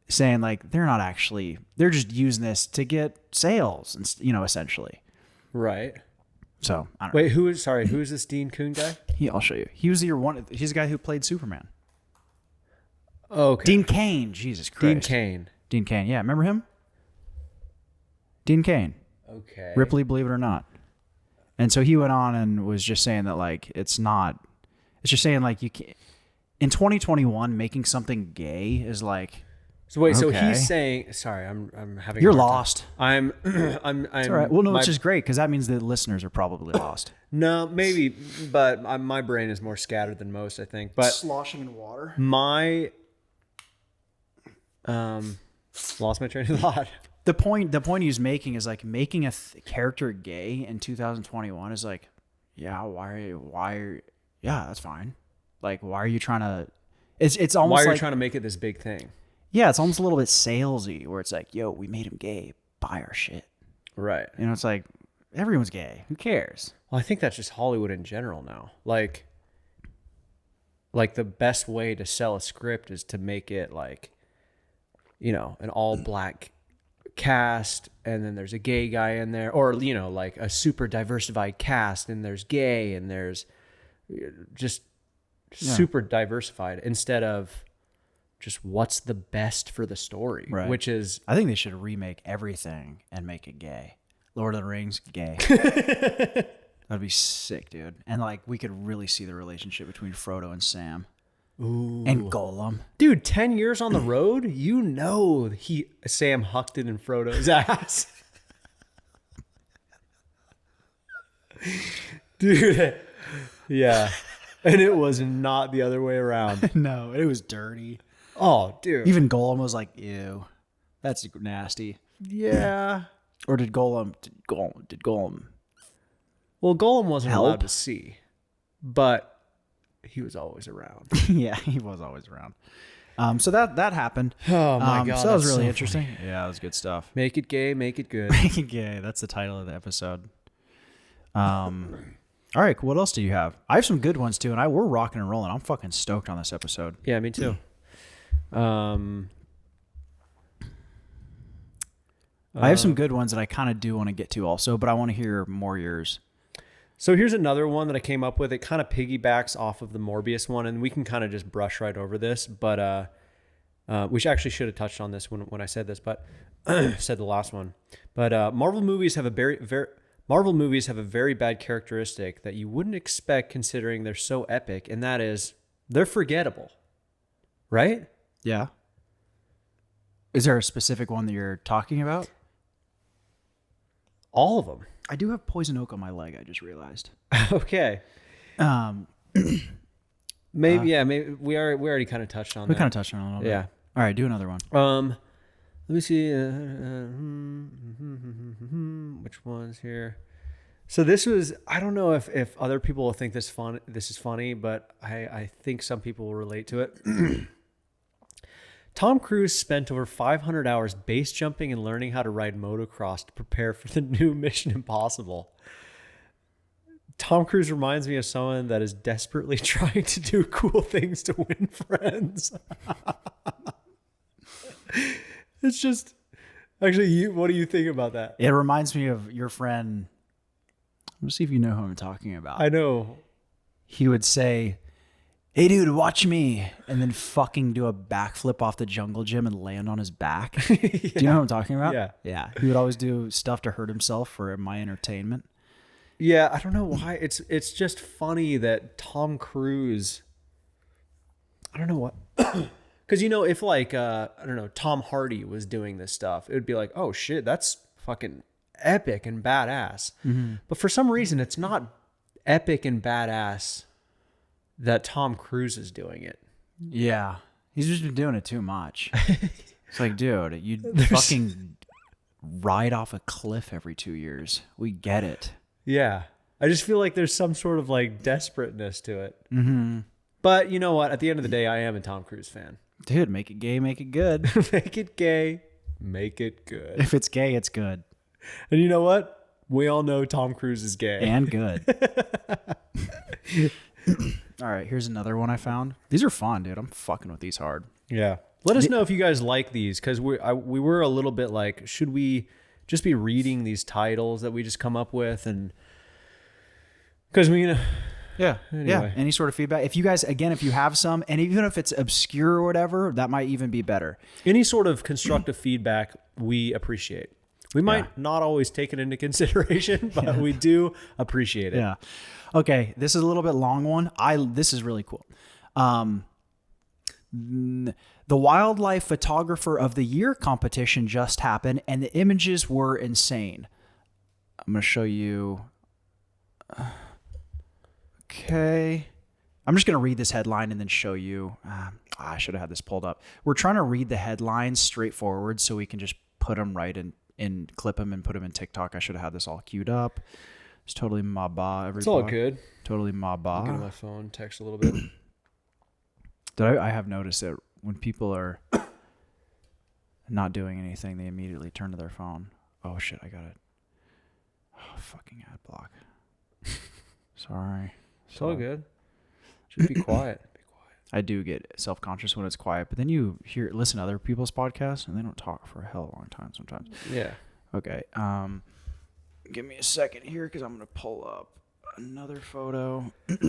saying like, they're just using this to get sales and, essentially. Right. So I don't Wait, who is this Dean Kuhn guy? I'll show you. He's the guy who played Superman. Okay. Dean Cain. Jesus Christ. Dean Cain. Yeah. Remember him? Dean Cain. Okay. Ripley, Believe It or Not. And so he went on and was just saying that like, it's just saying like you can't, in 2021, making something gay is like, so wait, so okay. he's saying, sorry, I'm having. You're a hard lost. time. I'm. It's all right. Well, no, which is great because that means the listeners are probably lost. No, maybe, but my brain is more scattered than most, I think. But sloshing in water. My lost my train of thought. The point he's making is like making a character gay in 2021 is like, yeah, yeah, that's fine. Like, why are you trying to? It's almost why are like, you trying to make it this big thing? Yeah, it's almost a little bit salesy, where it's like, yo, we made him gay, buy our shit. Right. It's like everyone's gay. Who cares? Well, I think that's just Hollywood in general now. Like the best way to sell a script is to make it like, an all black cast, and then there's a gay guy in there, or like a super diversified cast, and there's gay, and there's just super diversified, instead of just what's the best for the story, right. Which is, I think they should remake everything and make it gay. Lord of the Rings, gay. That'd be sick, dude. And like we could really see the relationship between Frodo and Sam. Ooh. And Gollum. Dude, 10 years on the road, Sam hucked it in Frodo's ass. Dude. Yeah. And it was not the other way around. No, it was dirty. Oh, dude. Even Gollum was like, ew, that's nasty. Yeah. Or did Gollum? Well, Gollum wasn't help? allowed to see, but he was always around. Yeah, he was always around. So that happened. Oh my God. So that was really so interesting. Funny. Yeah, that was good stuff. Make it gay, make it good. Make it gay. That's the title of the episode. All right, what else do you have? I have some good ones too, and we're rocking and rolling. I'm fucking stoked on this episode. Yeah, me too. I have some good ones that I kind of do want to get to also, but I want to hear more yours. So here's another one that I came up with. It kind of piggybacks off of the Morbius one, and we can kind of just brush right over this. But we actually should have touched on this when I said this, but said the last one. But Marvel movies have a very bad characteristic that you wouldn't expect, considering they're so epic, and that is they're forgettable, right? Yeah. Is there a specific one that you're talking about? All of them. I do have poison oak on my leg. I just realized. Okay. Maybe we already kind of touched on that. We kind of touched on it a little bit. Yeah. All right, do another one. Let me see. Which one's here? So this was, I don't know if other people will think this is funny, but I think some people will relate to it. Tom Cruise spent over 500 hours base jumping and learning how to ride motocross to prepare for the new Mission Impossible. Tom Cruise reminds me of someone that is desperately trying to do cool things to win friends. It's just, actually, what do you think about that? It reminds me of your friend. Let's see if you know who I'm talking about. I know. He would say, hey, dude, watch me. And then fucking do a backflip off the jungle gym and land on his back. Yeah. Do you know what I'm talking about? Yeah. Yeah. He would always do stuff to hurt himself for my entertainment. Yeah, I don't know why. It's just funny that Tom Cruise, I don't know what. Because, if like, I don't know, Tom Hardy was doing this stuff, it would be like, oh shit, that's fucking epic and badass. Mm-hmm. But for some reason, it's not epic and badass that Tom Cruise is doing it. Yeah. He's just been doing it too much. It's like, dude, you fucking ride off a cliff every 2 years. We get it. Yeah. I just feel like there's some sort of like desperateness to it. Mm-hmm. But you know what? At the end of the day, I am a Tom Cruise fan. Dude, make it gay, make it good. Make it gay, make it good. If it's gay, it's good. And you know what? We all know Tom Cruise is gay. And good. All right, here's another one I found. These are fun, dude. I'm fucking with these hard. Yeah. Let us know if you guys like these, because we were a little bit like, should we just be reading these titles that we just come up with? And because we, yeah. Anyway. Yeah. Any sort of feedback. If you guys, again, if you have some, and even if it's obscure or whatever, that might even be better. Any sort of constructive feedback we appreciate. We might not always take it into consideration, but we do appreciate it. Yeah. Okay. This is a little bit long one. This is really cool. The Wildlife Photographer of the Year competition just happened, and the images were insane. I'm going to show you. Okay. I'm just going to read this headline and then show you. I should have had this pulled up. We're trying to read the headlines straightforward so we can just put them right in clip them and put them in TikTok. I should have had this all queued up. It's totally ma ba. Everybody. It's all good. Totally ma ba. Look at my phone, text a little bit. I have noticed that when people are not doing anything, they immediately turn to their phone. Oh shit, I got it. Oh, fucking ad block. Sorry. It's all good. Just be quiet. Be quiet. I do get self-conscious when it's quiet, but then you listen to other people's podcasts and they don't talk for a hell of a long time sometimes. Yeah. Okay. Give me a second here because I'm going to pull up another photo. That's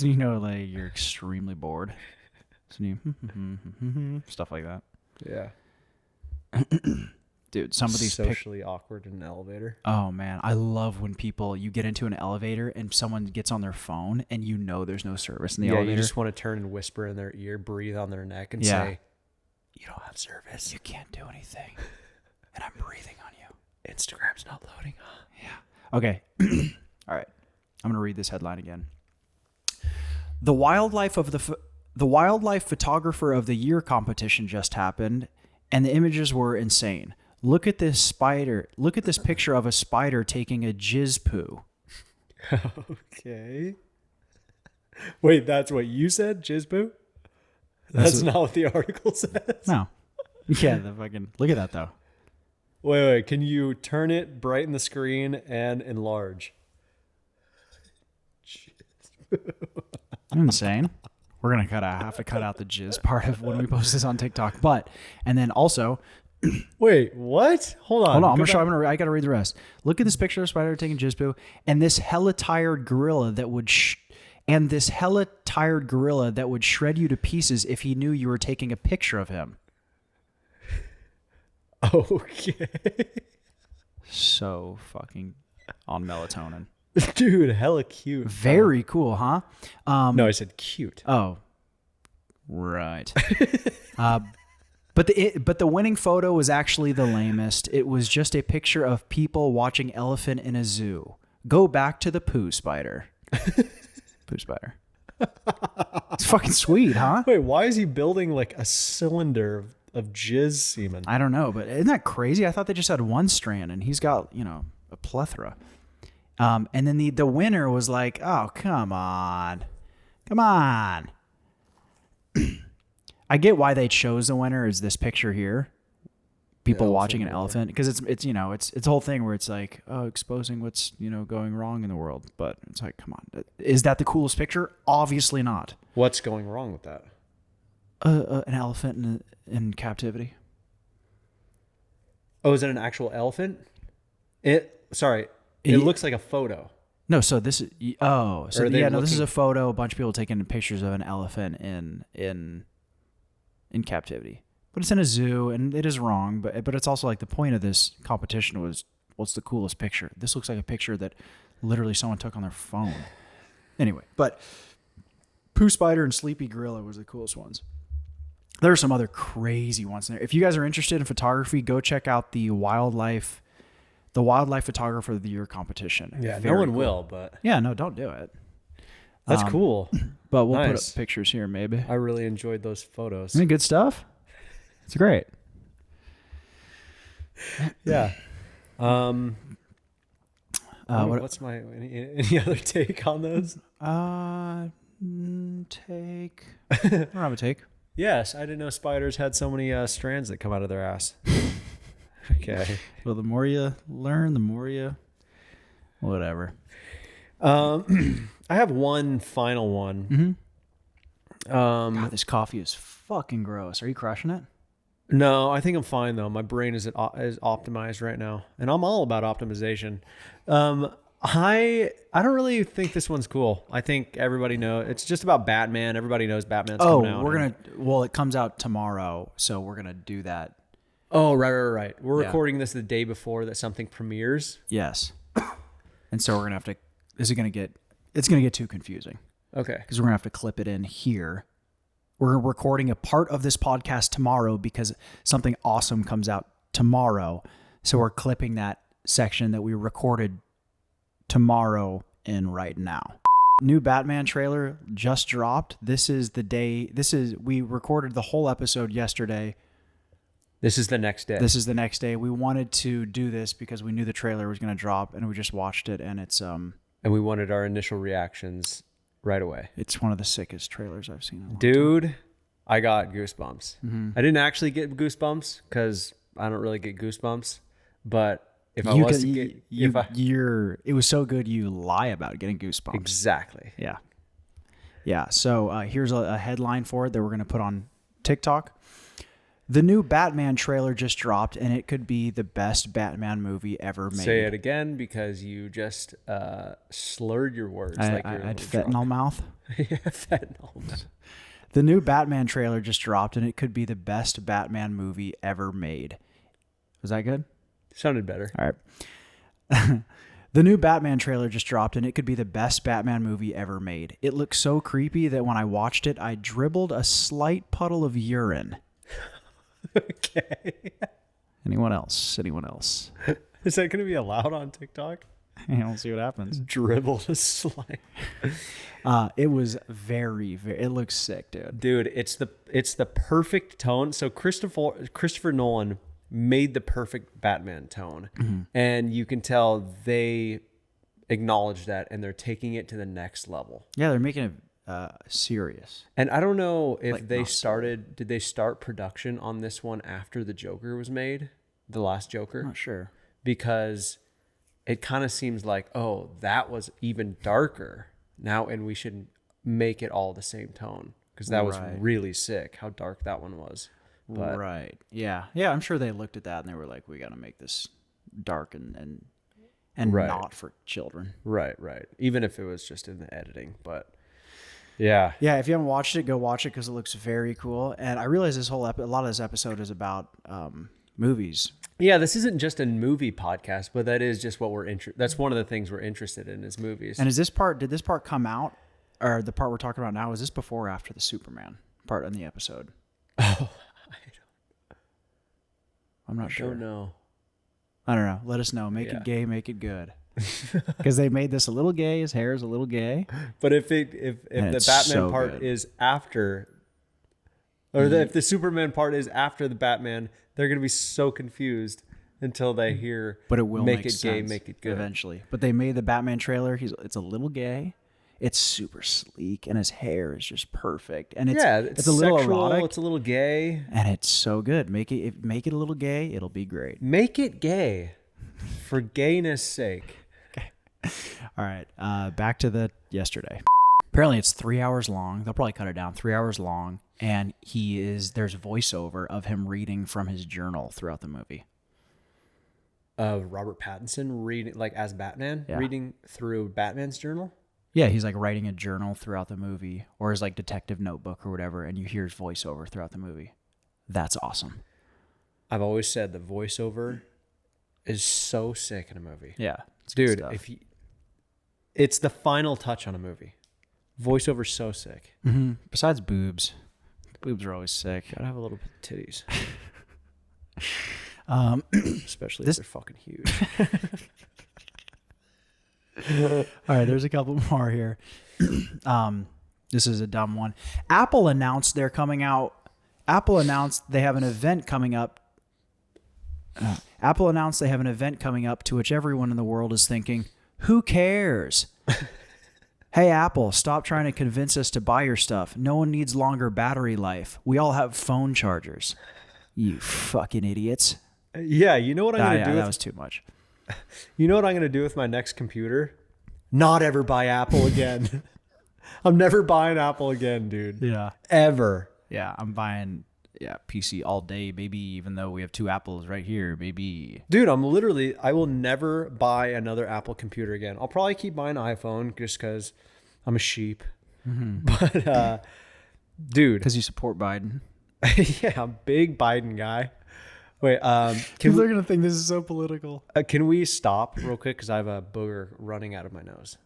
when you know like you're extremely bored. So you stuff like that. Yeah. Dude, some of these socially awkward in an elevator. Oh man, I love when you get into an elevator and someone gets on their phone and you know there's no service in the elevator. You just want to turn and whisper in their ear, breathe on their neck, and say, "You don't have service. You can't do anything, and I'm breathing on you. Instagram's not loading." Yeah. Okay. All right. I'm gonna read this headline again. The Wildlife Photographer of the Year competition just happened, and the images were insane. Look at this spider. Look at this picture of a spider taking a jizz poo. Okay. Wait, that's what you said, jizz poo? That's not what the article says. No. Yeah, look at that though. Wait. Can you turn it, brighten the screen, and enlarge? I'm insane. We're gonna have to cut out the jizz part of when we post this on TikTok. And then also, wait, what? Hold on. I'm gonna show. I gotta read the rest. Look at this picture of a spider taking jizz poo, and this hella tired gorilla that would shred you to pieces if he knew you were taking a picture of him. Okay. So fucking on melatonin. Dude, hella cute. Very cool, huh? No, I said cute. Oh, right. But the winning photo was actually the lamest. It was just a picture of people watching elephant in a zoo. Go back to the poo spider. Poo spider. It's fucking sweet, huh? Wait, why is he building like a cylinder of jizz semen? I don't know, but isn't that crazy? I thought they just had one strand, and he's got, a plethora. And then the winner was like, oh, come on. I get why they chose the winner is this picture here. People watching an elephant, because it's the whole thing where it's like, oh, exposing what's, going wrong in the world. But it's like, come on. Is that the coolest picture? Obviously not. What's going wrong with that? An elephant in captivity. Oh, is it an actual elephant? It looks like a photo. No, so this is this is a photo. A bunch of people taking pictures of an elephant in captivity, but it's in a zoo, and it is wrong. But it's also like the point of this competition was, what's the coolest picture? This looks like a picture that literally someone took on their phone. Anyway, but poo spider and sleepy gorilla was the coolest ones. There are some other crazy ones in there. If you guys are interested in photography, go check out the Wildlife Photographer of the Year competition. Yeah, Very no one cool. will, but Yeah, no, don't do it. That's cool. But we'll put Nice. up pictures here, maybe. I really enjoyed those photos. Isn't it good stuff? It's great. Yeah. What? What's my any other take on those? Take. I don't have a take. Yes, I didn't know spiders had so many strands that come out of their ass. Okay. Well, the more you learn, the more you. Whatever. I have one final one. God, this coffee is fucking gross. Are you crushing it? No, I think I'm fine though. My brain is optimized right now, and I'm all about optimization. I don't really think this one's cool. I think everybody knows it's just about Batman. Everybody knows Batman's coming out. Well, it comes out tomorrow, so we're gonna do that. Oh, right. We're Yeah. recording this the day before that something premieres. Yes. And so we're gonna have to. It's gonna get too confusing Okay. because we're gonna have to clip it in here. We're recording a part of this podcast tomorrow because something awesome comes out tomorrow. So we're clipping that section that we recorded tomorrow in right now. New Batman trailer just dropped. This is the day. We recorded the whole episode yesterday. This is the next day. This is the next day. We wanted to do this because we knew the trailer was going to drop, and we just watched it, and it's and we wanted our initial reactions right away. it's one of the sickest trailers I've seen in a long time. Dude, I got goosebumps. I didn't actually get goosebumps because I don't really get goosebumps. But if I was to get, it was so good you lie about getting goosebumps. exactly. Yeah. So here's a headline for it that we're going to put on TikTok. The new Batman trailer just dropped, and it could be the best Batman movie ever made. Say it again because you just slurred your words. I like you're had a fentanyl drunk. mouth. Yeah, fentanyl. The new Batman trailer just dropped, and it could be the best Batman movie ever made. Was that good? Sounded better. All right. The new Batman trailer just dropped, and it could be the best Batman movie ever made. It looks so creepy that when I watched it, I dribbled a slight puddle of urine. Okay. Anyone else? Anyone else? Is that going to be allowed on TikTok? We'll see what happens. Dribble a slime. It was very, it looks sick, dude. Dude, it's the perfect tone. So Christopher Nolan made the perfect Batman tone. And you can tell they acknowledge that and they're taking it to the next level. Yeah, they're making it serious. And I don't know if Like, they not did they start production on this one after the Joker was made? The last Joker? I'm not sure. Because it kind of seems like, oh, that was even darker now, and we should make it all the same tone because that was Right. really sick how dark that one was. But Right. Yeah. Yeah, I'm sure they looked at that and they were like, we got to make this dark and Right. not for children. right. Even if it was just in the editing, but yeah. Yeah, if you haven't watched it, go watch it because it looks very cool. And I realize a lot of this episode is about movies. Yeah, this isn't just a movie podcast, but that is just what that's one of the things we're interested in is movies. And did this part come out, or the part we're talking about now, is this before or after the Superman part in the episode? Oh, I'm not I sure. don't know. I don't know. Let us know. Make it gay, make it good. Because they made this a little gay. His hair is a little gay. But if the it's Batman so part good. is after, or if the Superman part is after the Batman, they're gonna be so confused until they hear. But it will make make it gay, sense make it good. eventually. But they made the Batman trailer. It's a little gay. It's super sleek, and his hair is just perfect. And it's It's a little sexual, erotic, it's a little gay. and it's so good. Make it a little gay. It'll be great. Make it gay, for gayness' sake. All right, back to the yesterday. Apparently, it's 3 hours long. They'll probably cut it down. 3 hours long, and there's voiceover of him reading from his journal throughout the movie. Robert Pattinson reading as Batman, reading through Batman's journal. Yeah, he's like writing a journal throughout the movie, or his like detective notebook or whatever, and you hear his voiceover throughout the movie. That's awesome. I've always said the voiceover is so sick in a movie. Yeah, it's good Dude, stuff. it's the final touch on a movie. Voiceover's so sick. Mm-hmm. Besides boobs are always sick. Gotta have a little bit of titties. Especially This- if they're fucking huge. All right, there's a couple more here. This is a dumb one. Apple announced they have an event coming up. Apple announced they have an event coming up to which everyone in the world is thinking, who cares? Hey, Apple, stop trying to convince us to buy your stuff. No one needs longer battery life. We all have phone chargers. You fucking idiots. Yeah, you know what I'm gonna do? That was too much. You know what I'm gonna do with my next computer? Not ever buy Apple again. I'm never buying Apple again, dude. Yeah. Ever. Yeah, I'm buying PC all day, baby, even though we have two Apples right here, baby. Dude, I will never buy another Apple computer again. I'll probably keep buying an iPhone just because I'm a sheep. But, dude. Because you support Biden. Yeah, I'm a big Biden guy. Wait, People are going to think this is so political. can we stop real quick? Because I have a booger running out of my nose.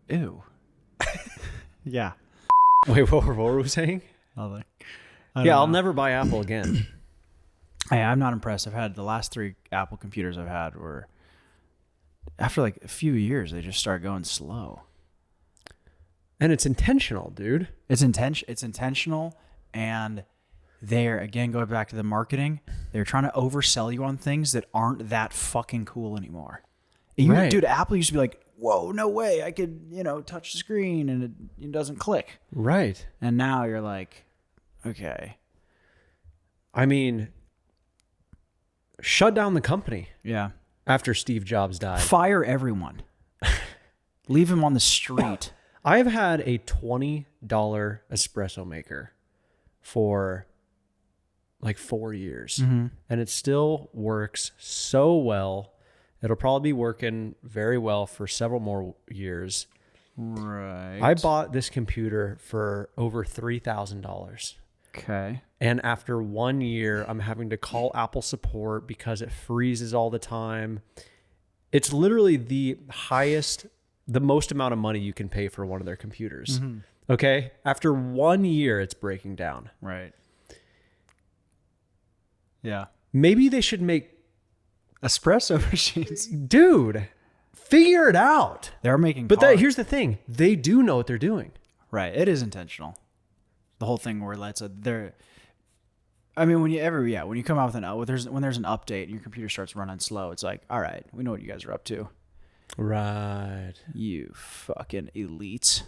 Ew. Yeah. Wait, what were we saying? Nothing. I'll never buy Apple again. Hey, I'm not impressed. I've had the last 3 Apple computers I've had were, after like a few years, they just start going slow. And it's intentional, dude. It's intentional, and they're, again, going back to the marketing, they're trying to oversell you on things that aren't that fucking cool anymore. Right. Dude, Apple used to be like, whoa, no way, I could, touch the screen and it doesn't click. Right. And now you're like, okay. I mean, shut down the company Yeah. after Steve Jobs died. Fire everyone. Leave him on the street. I've had a $20 espresso maker for like 4 years, and it still works so well. It'll probably be working very well for several more years. Right. I bought this computer for over $3,000. Okay. And after 1 year, I'm having to call Apple support because it freezes all the time. It's literally the most amount of money you can pay for one of their computers. Okay? After 1 year, it's breaking down. Right. Yeah. Maybe they should make... Espresso machines. Dude, figure it out. They're making But here's the thing. They do know what they're doing. Right. It is intentional. The whole thing where I mean, when you come out with when there's an update and your computer starts running slow, it's like, all right, we know what you guys are up to. Right. You fucking elites.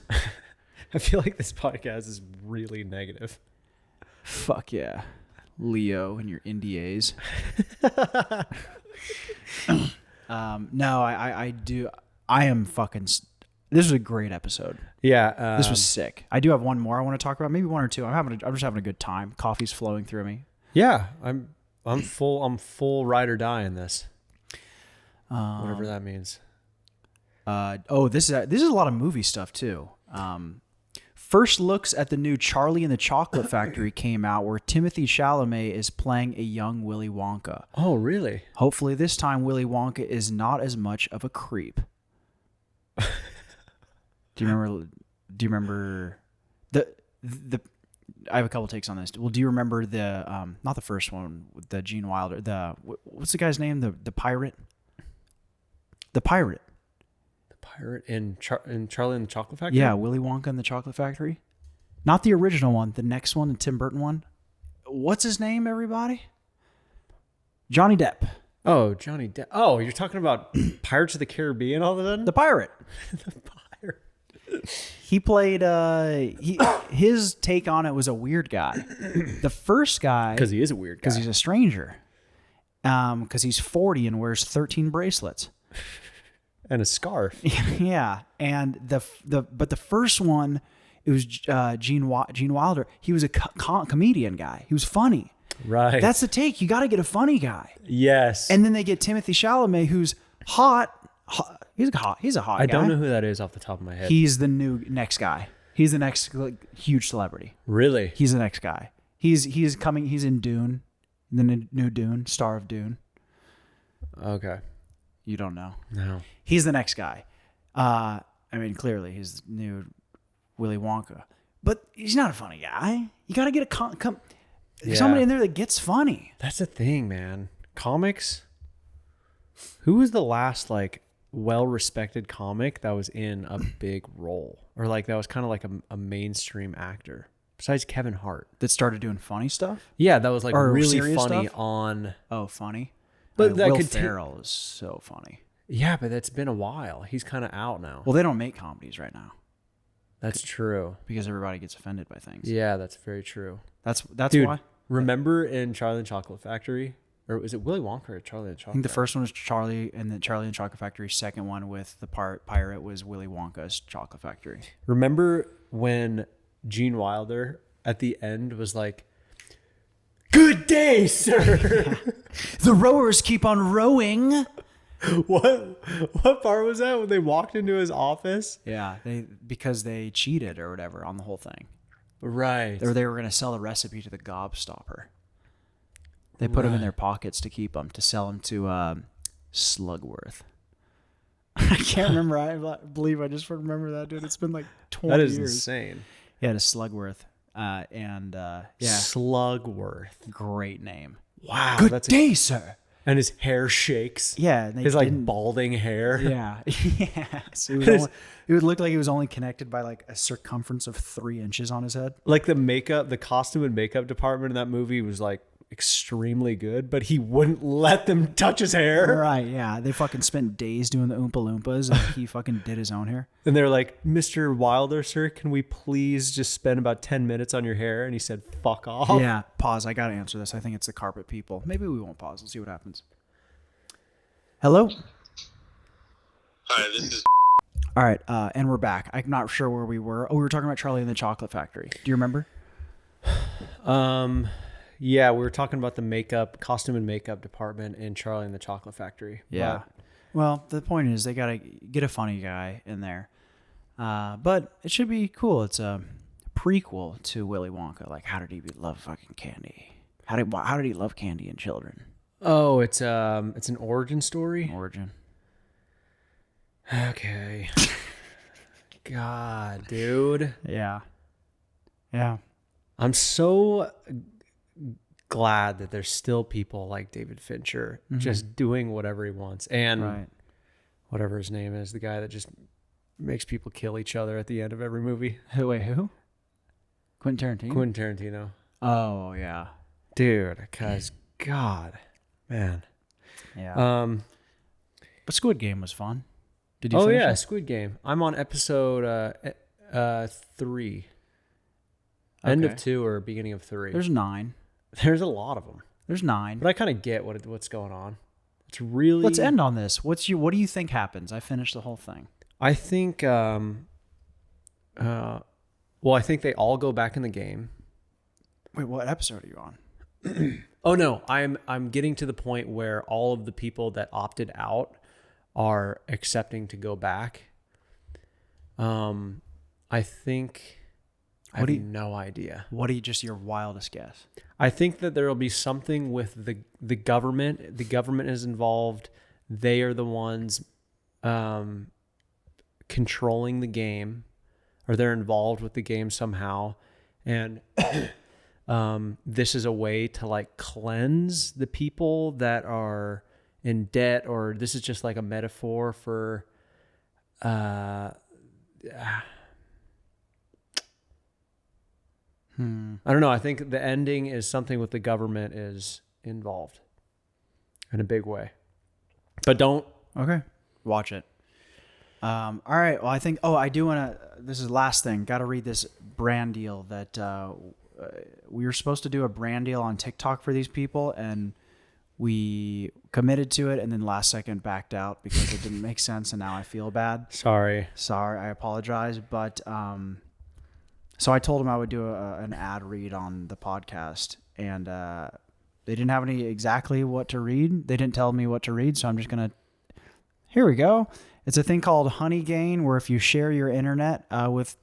I feel like this podcast is really negative. Fuck yeah. Leo and your NDAs. No, I do. I am fucking. This was a great episode. Yeah. This was sick. I do have one more I want to talk about. Maybe one or two. I'm just having a good time. Coffee's flowing through me. Yeah. I'm full ride or die in this. Whatever that means. This is a lot of movie stuff too. First looks at the new Charlie and the Chocolate Factory came out, where Timothy Chalamet is playing a young Willy Wonka. Oh, really? Hopefully this time Willy Wonka is not as much of a creep. Do you remember the I have a couple takes on this. Well, do you remember the not the first one with the Gene Wilder, what's the guy's name? The pirate? The pirate. Pirate in Charlie and the Chocolate Factory? Yeah, Willy Wonka and the Chocolate Factory. Not the original one, the next one, the Tim Burton one. What's his name, everybody? Johnny Depp. Oh, Johnny Depp. Oh, you're talking about Pirates of the Caribbean all of a sudden? The pirate. The pirate. He played his take on it was a weird guy. The first guy, Because he is a weird guy. because he's a stranger. Because he's 40 and wears 13 bracelets. And a scarf. Yeah, and but the first one, it was Gene Wilder. He was a comedian guy. He was funny. Right. That's the take. You got to get a funny guy. Yes. And then they get Timothy Chalamet, who's hot. He's a hot guy. I don't know who that is off the top of my head. He's the next guy. He's the next huge celebrity. Really? He's the next guy. He's coming. He's in Dune, the new Dune, star of Dune. Okay. You don't know. No. He's the next guy. I mean, clearly he's the new Willy Wonka, but he's not a funny guy. You got to get somebody in there that gets funny. That's the thing, man. Comics. Who was the last well-respected comic that was in a big role, or like that was kind of like a mainstream actor besides Kevin Hart That started doing funny stuff? Yeah, that was like Or really serious funny stuff? on. Oh, funny. But that Will could Ferrell is so funny. Yeah, but that's been a while. He's kind of out now. Well, they don't make comedies right now That's true. because everybody gets offended by things. Yeah, that's very true. That's Dude, why. remember in Charlie and the Chocolate Factory? Or was it Willy Wonka or Charlie and the Chocolate I think the Factory? first one was Charlie, and then Charlie and Chocolate Factory. Second one with the pirate was Willy Wonka's Chocolate Factory. Remember when Gene Wilder at the end was like, "Good day, sir." The rowers keep on rowing. What part was that when they walked into his office? Yeah, because they cheated or whatever on the whole thing. Right. Or they were going to sell the recipe to the gobstopper. They put them in their pockets to keep them, to sell them to Slugworth. I can't remember. I believe I just remember that, dude. It's been like 20 That is years. insane. Yeah, to Slugworth. Yeah, Slugworth. great name. Wow. Good that's day, sir. and his hair shakes. Yeah, and they His like didn't- balding hair. Yeah, yeah. So it would look like he was only connected by like a circumference of 3 inches on his head. Like the costume and makeup department in that movie was like extremely good, but he wouldn't let them touch his hair. Right? Yeah, they fucking spent days doing the Oompa Loompas, and he fucking did his own hair. And they're like, "Mr. Wilder, sir, can we please just spend about 10 minutes on your hair?" And he said, "Fuck off." Yeah, pause. I gotta answer this. I think it's the carpet people. Maybe we won't pause. We'll see what happens. Hello. Hi, this is. All right, and we're back. I'm not sure where we were. Oh, we were talking about Charlie and the Chocolate Factory. Do you remember? Yeah, we were talking about the costume and makeup department in Charlie and the Chocolate Factory. Yeah. Well, the point is they gotta get a funny guy in there, but it should be cool. It's a prequel to Willy Wonka. Like, how did he love fucking candy? How did he love candy and children? Oh, it's an origin story. Origin. Okay. God, dude. Yeah. Yeah. I'm so glad that there's still people like David Fincher just doing whatever he wants. And Right. whatever his name is, the guy that just makes people kill each other at the end of every movie. Who? Quentin Tarantino. Quentin Tarantino. Oh yeah. Dude, because God, man. Yeah. But Squid Game was fun. Did you? Oh finish yeah, it? Squid Game. I'm on episode 3. End of Okay. 2 or beginning of 3. There's 9. There's a lot of them, There's 9. but I kind of get what's going on. It's really. Let's end on this. What do you think happens? I finished the whole thing. I think. Well, I think they all go back in the game. Wait, what episode are you on? Oh no, I'm getting to the point where all of the people that opted out are accepting to go back. I think. I have no idea. What are just your wildest guess? I think that there will be something with the government. The government is involved. They are the ones controlling the game, or they're involved with the game somehow. And this is a way to like cleanse the people that are in debt, or this is just like a metaphor for I don't know. I think the ending is something with the government is involved in a big way. But don't. Okay. Watch it. All right. Well, I think. Oh, I do want to. This is the last thing. Got to read this brand deal that we were supposed to do a brand deal on TikTok for these people, and we committed to it, and then last second backed out because it didn't make sense, and now I feel bad. Sorry. I apologize, but so I told them I would do an ad read on the podcast, and they didn't have any exactly what to read. They didn't tell me what to read, so I'm just gonna. Here we go. It's a thing called Honey Gain, where if you share your internet with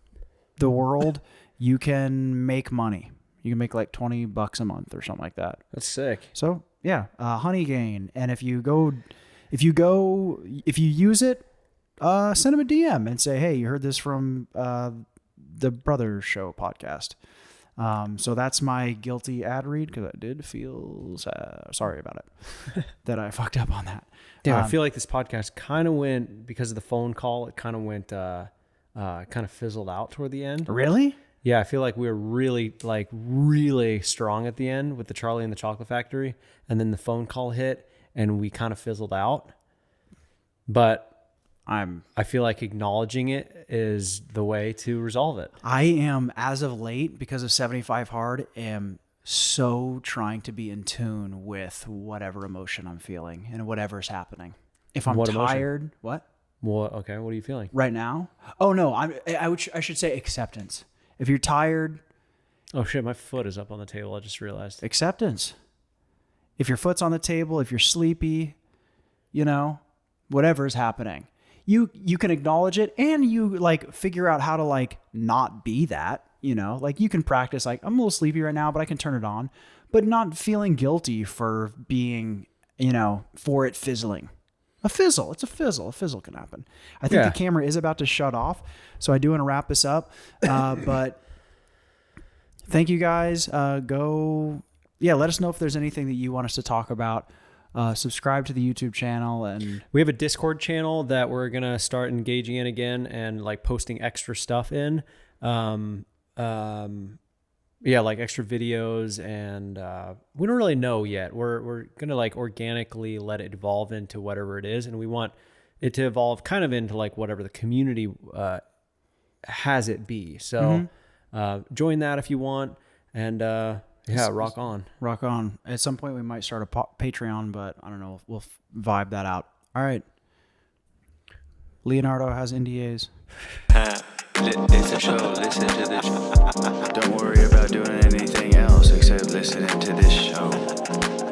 the world, you can make money. You can make like $20 a month or something like that. That's sick. So yeah, Honey Gain, and if you use it, send them a DM and say, hey, you heard this from the Brothers Show podcast. So that's my guilty ad read because I did feel sorry about it that I fucked up on that. Yeah, I feel like this podcast kind of went, because of the phone call, it kind of went, kind of fizzled out toward the end. Really? Yeah, I feel like we were really strong at the end with the Charlie and the Chocolate Factory, and then the phone call hit, and we kind of fizzled out. But I feel like acknowledging it is the way to resolve it. I am, as of late, because of 75 Hard, am so trying to be in tune with whatever emotion I'm feeling and whatever's happening. If I'm tired, what? Okay, what are you feeling right now? Oh no, I should say acceptance. If you're tired, oh shit, my foot is up on the table. I just realized. Acceptance. If your foot's on the table, if you're sleepy, whatever is happening, you can acknowledge it, and you like figure out how to like not be that. Like you can practice like, I'm a little sleepy right now, but I can turn it on, but not feeling guilty for being, for it fizzling. It's a fizzle. A fizzle can happen. I think the camera is about to shut off, so I do want to wrap this up. But thank you guys. Let us know if there's anything that you want us to talk about. Subscribe to the YouTube channel, and we have a Discord channel that we're gonna start engaging in again and like posting extra stuff in. Like extra videos, and we don't really know yet. We're gonna like organically let it evolve into whatever it is, and we want it to evolve kind of into like whatever the community has it be. So join that if you want, and rock on. Rock on. At some point we might start a Patreon, but I don't know. We'll vibe that out. All right. Leonardo has NDAs. It's a show, listen to this. Don't worry about doing anything else except listening to this show.